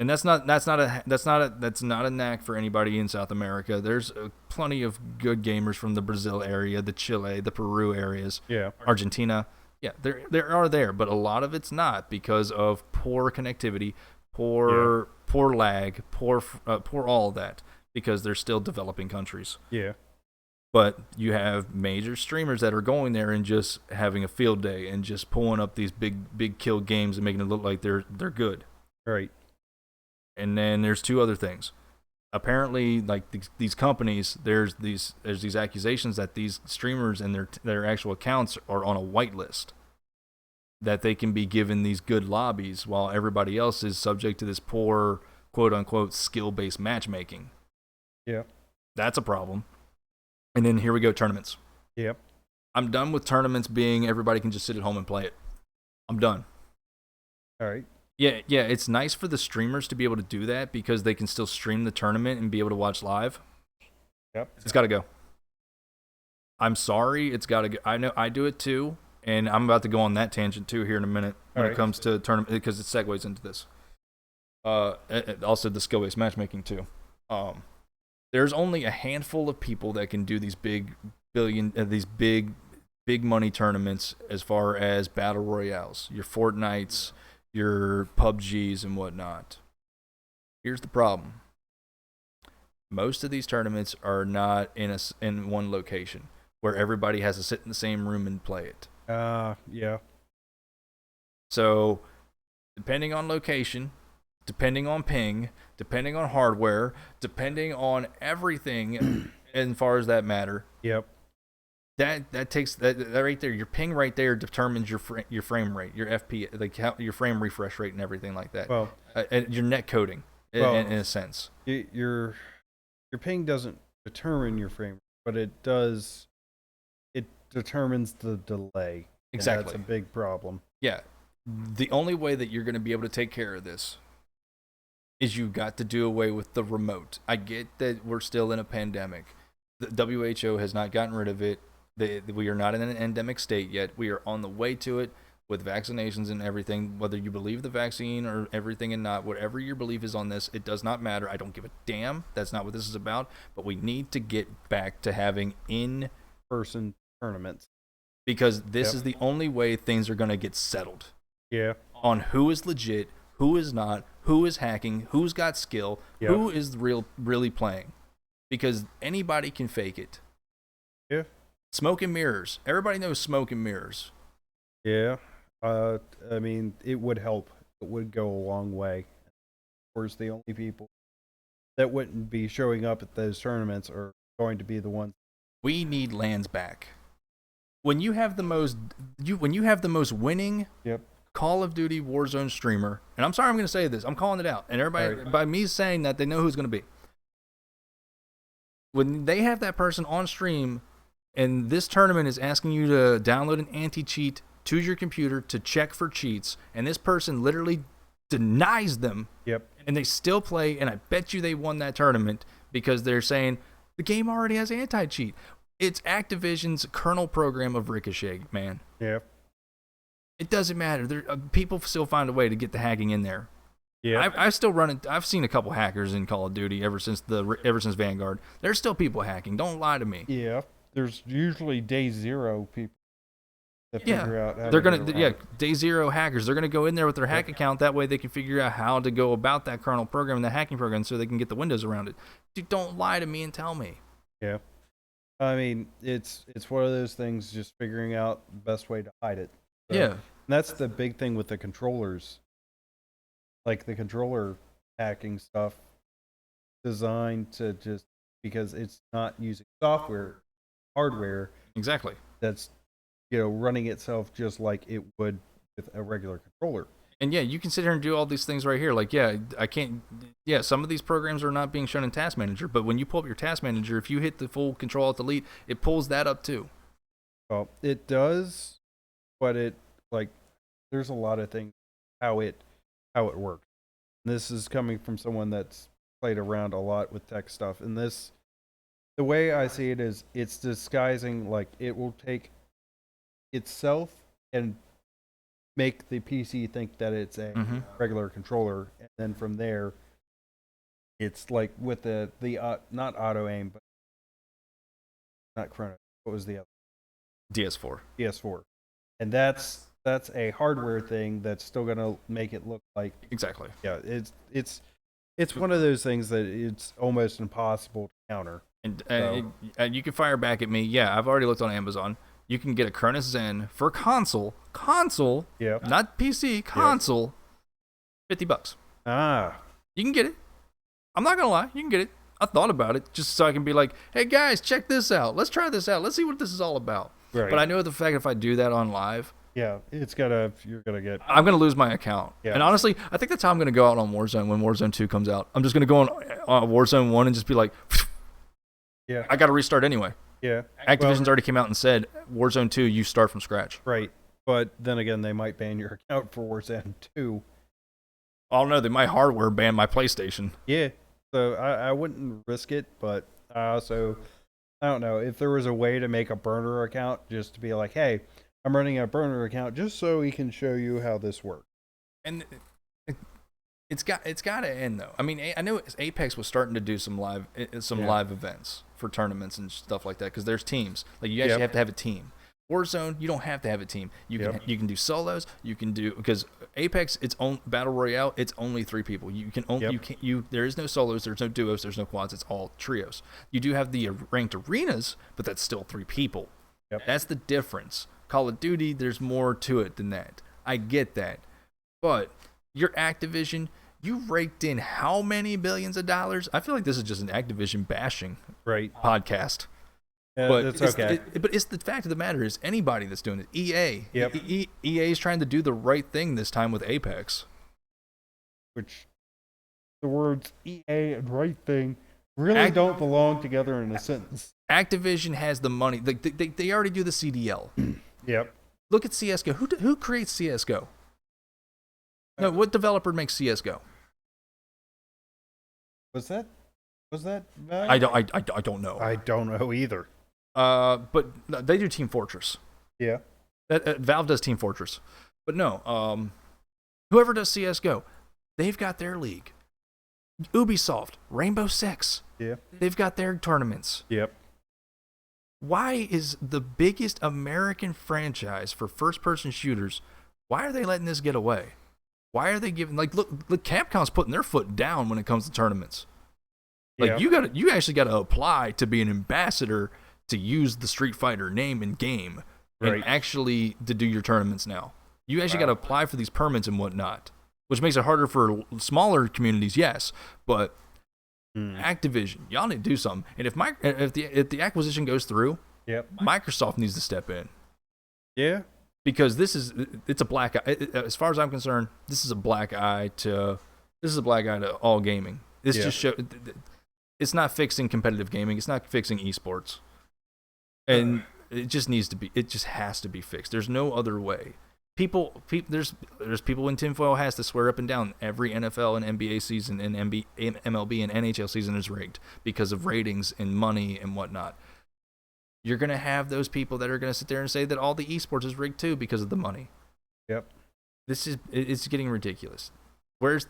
And that's not a knack for anybody in South America. There's plenty of good gamers from the Brazil area, the Chile, the Peru areas, Yeah. Argentina. Yeah, there are there, but a lot of it's not because of poor connectivity, poor lag, poor all of that, because they're still developing countries. Yeah. But you have major streamers that are going there and just having a field day and just pulling up these big kill games and making it look like they're good. Right. And then there's two other things. Apparently, like these companies, there's these accusations that these streamers and their actual accounts are on a whitelist, that they can be given these good lobbies while everybody else is subject to this poor, quote unquote, skill-based matchmaking. Yeah. That's a problem. And then here we go, tournaments. Yep. I'm done with tournaments being everybody can just sit at home and play it. I'm done. All right. Yeah, it's nice for the streamers to be able to do that because they can still stream the tournament and be able to watch live. Yep. It's got to go. I'm sorry, it's got to go. I know I do it too, and I'm about to go on that tangent too here in a minute when it comes to tournament because it segues into this. Also the skill-based matchmaking too. There's only a handful of people that can do these big money tournaments as far as battle royales, your Fortnites, your PUBGs and whatnot. Here's the problem. Most of these tournaments are not in one location where everybody has to sit in the same room and play it. Yeah. So, depending on location, depending on ping, depending on hardware, depending on everything as far as that matter. Yep. That takes that right there. Your ping right there determines your frame rate, your FP, like your frame refresh rate and everything like that. Well, your net coding in a sense. Your ping doesn't determine your frame, but it does. It determines the delay. Exactly. That's a big problem. Yeah. The only way that you're going to be able to take care of this is you've got to do away with the remote. I get that we're still in a pandemic. The WHO has not gotten rid of it. We are not in an endemic state yet. We are on the way to it with vaccinations and everything. Whether you believe the vaccine or everything and not, whatever your belief is on this, it does not matter. I don't give a damn. That's not what this is about. But we need to get back to having in-person tournaments. Because this is the only way things are going to get settled. Yeah. On who is legit, who is not, who is hacking, who's got skill, who is really playing. Because anybody can fake it. Yeah. Smoke and mirrors. Everybody knows smoke and mirrors. Yeah. I mean, it would help. It would go a long way. Of course, the only people that wouldn't be showing up at those tournaments are going to be the ones. We need lands back. When you have the most winning Call of Duty Warzone streamer, and I'm sorry I'm going to say this, I'm calling it out, and everybody by me saying that they know who's going to be. When they have that person on stream, and this tournament is asking you to download an anti-cheat to your computer to check for cheats, and this person literally denies them, and they still play, and I bet you they won that tournament because they're saying the game already has anti-cheat. It's Activision's kernel program of Ricochet, man. Yep. It doesn't matter. People still find a way to get the hacking in there. Yeah. I still run it. I've seen a couple hackers in Call of Duty ever since Vanguard. There's still people hacking. Don't lie to me. Yeah. There's usually day zero people that figure out how they're gonna day zero hackers. They're gonna go in there with their hack account. That way they can figure out how to go about that kernel program and the hacking program so they can get the windows around it. Dude, don't lie to me and tell me. Yeah. I mean, it's one of those things, just figuring out the best way to hide it. So, yeah. And that's the big thing with the controllers. Like the controller hacking stuff designed to just, because it's not using software, hardware. Exactly. That's, running itself just like it would with a regular controller. And you can sit here and do all these things right here. Like, I can't. Some of these programs are not being shown in Task Manager, but when you pull up your Task Manager, if you hit the full Control-Alt-Delete, it pulls that up too. Well, it does, but there's a lot of things how it works. And this is coming from someone that's played around a lot with tech stuff, and the way I see it is, it's disguising, like, it will take itself and make the PC think that it's a regular controller, and then from there, it's like with the not auto aim, but not Chrono. What was the other? DS4. PS4, and that's a hardware thing that's still gonna make it look like Exactly. yeah. It's one of those things that it's almost impossible to counter. And you can fire back at me. Yeah, I've already looked on Amazon. You can get a Cronus Zen for console, Yeah. not PC, console, $50. Ah, You can get it. I'm not gonna lie, you can get it. I thought about it just so I can be like, hey guys, check this out. Let's try this out. Let's see what this is all about. right. But I know the fact if I do that on live, yeah, you're gonna get. I'm gonna lose my account. Yeah. And honestly, I think that's how I'm gonna go out on Warzone when Warzone 2 comes out. I'm just gonna go on Warzone 1 and just be like, Yeah. I gotta restart anyway. Yeah. Activision's already came out and said Warzone 2, you start from scratch. Right. But then again, they might ban your account for Warzone 2. Oh no, they might hardware ban my PlayStation. Yeah. So I wouldn't risk it, but I don't know. If there was a way to make a burner account just to be like, hey, I'm running a burner account just so we can show you how this works. And it's got to end though. I mean, I know Apex was starting to do some live events for tournaments and stuff like that because there's teams. Like you actually have to have a team. Warzone, you don't have to have a team. You can do solos. You can do because Apex, its own battle royale. It's only 3 people. You can only there is no solos. There's no duos. There's no quads. It's all trios. You do have the ranked arenas, but that's still 3 people. Yep. That's the difference. Call of Duty, there's more to it than that. I get that, but your Activision, you raked in how many billions of dollars? I feel like this is just an Activision bashing podcast. But that's okay. But it's the fact of the matter is anybody that's doing it. EA. Yep. EA is trying to do the right thing this time with Apex. Which the words EA and right thing really don't belong together in a sentence. Activision has the money. They already do the CDL. Yep. Look at CSGO. Who creates CSGO? No, what developer makes CSGO? Was that I don't know. I don't know either. But they do Team Fortress. Yeah. Valve does Team Fortress. But no, whoever does CSGO, they've got their league. Ubisoft, Rainbow Six. Yeah. They've got their tournaments. Yep. Why is the biggest American franchise for first-person shooters, why are they letting this get away? Why are they giving, look, Capcom's putting their foot down when it comes to tournaments. Like, you actually got to apply to be an ambassador to use the Street Fighter name and game and actually to do your tournaments now. You actually got to apply for these permits and whatnot, which makes it harder for smaller communities, yes, but Activision, y'all need to do something. And if the acquisition goes through, Microsoft needs to step in. Yeah. Because it's a black eye. As far as I'm concerned, this is a black eye to all gaming. This just it's not fixing competitive gaming. It's not fixing esports, and it just needs to be. It just has to be fixed. There's no other way. There's people in tinfoil hats to swear up and down every NFL and NBA season and MLB and NHL season is rigged because of ratings and money and whatnot. You're going to have those people that are going to sit there and say that all the esports is rigged too because of the money. Yep. It's getting ridiculous. Where's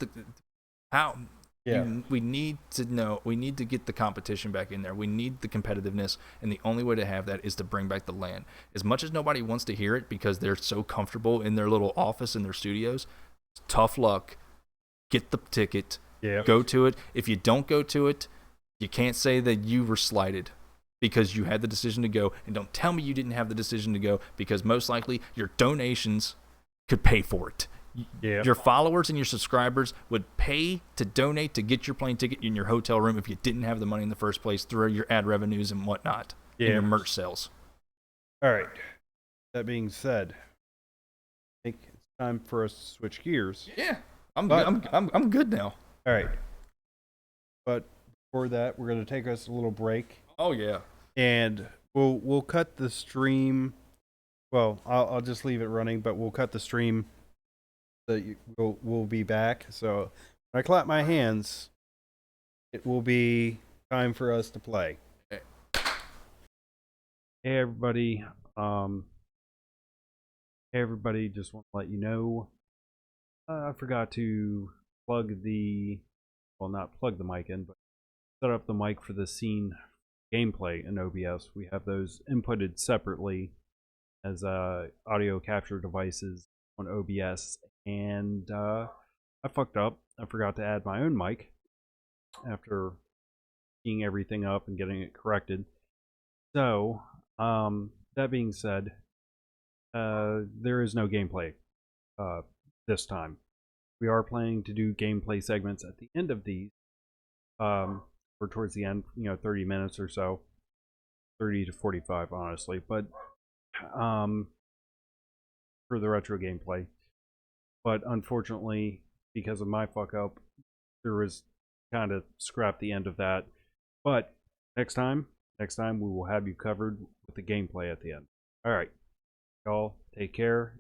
how? Yeah. We need to know. We need to get the competition back in there. We need the competitiveness, and the only way to have that is to bring back the LAN. As much as nobody wants to hear it because they're so comfortable in their little office in their studios, tough luck. Get the ticket. Yeah. Go to it. If you don't go to it, you can't say that you were slighted because you had the decision to go, and don't tell me you didn't have the decision to go because most likely your donations could pay for it. Yeah. Your followers and your subscribers would pay to donate to get your plane ticket in your hotel room if you didn't have the money in the first place through your ad revenues and whatnot, and your merch sales. All right. That being said, I think it's time for us to switch gears. Yeah, I'm good now. All right. But before that, we're going to take us a little break. Oh yeah. And we'll cut the stream. Well, I'll just leave it running, but we'll cut the stream. We'll be back. So when I clap my hands, it will be time for us to play. Hey everybody. Hey everybody, just want to let you know, I forgot to plug the, well, not plug the mic in, but set up the mic for the scene gameplay in OBS. We have those inputted separately as audio capture devices on OBS, and I fucked up. I forgot to add my own mic after keying everything up and getting it corrected. So, that being said, there is no gameplay this time. We are planning to do gameplay segments at the end of these, or towards the end, 30 minutes or so, 30 to 45, honestly. But for the retro gameplay, but unfortunately, because of my fuck up, there was kind of scrapped the end of that. But next time we will have you covered with the gameplay at the end. All right, y'all, take care.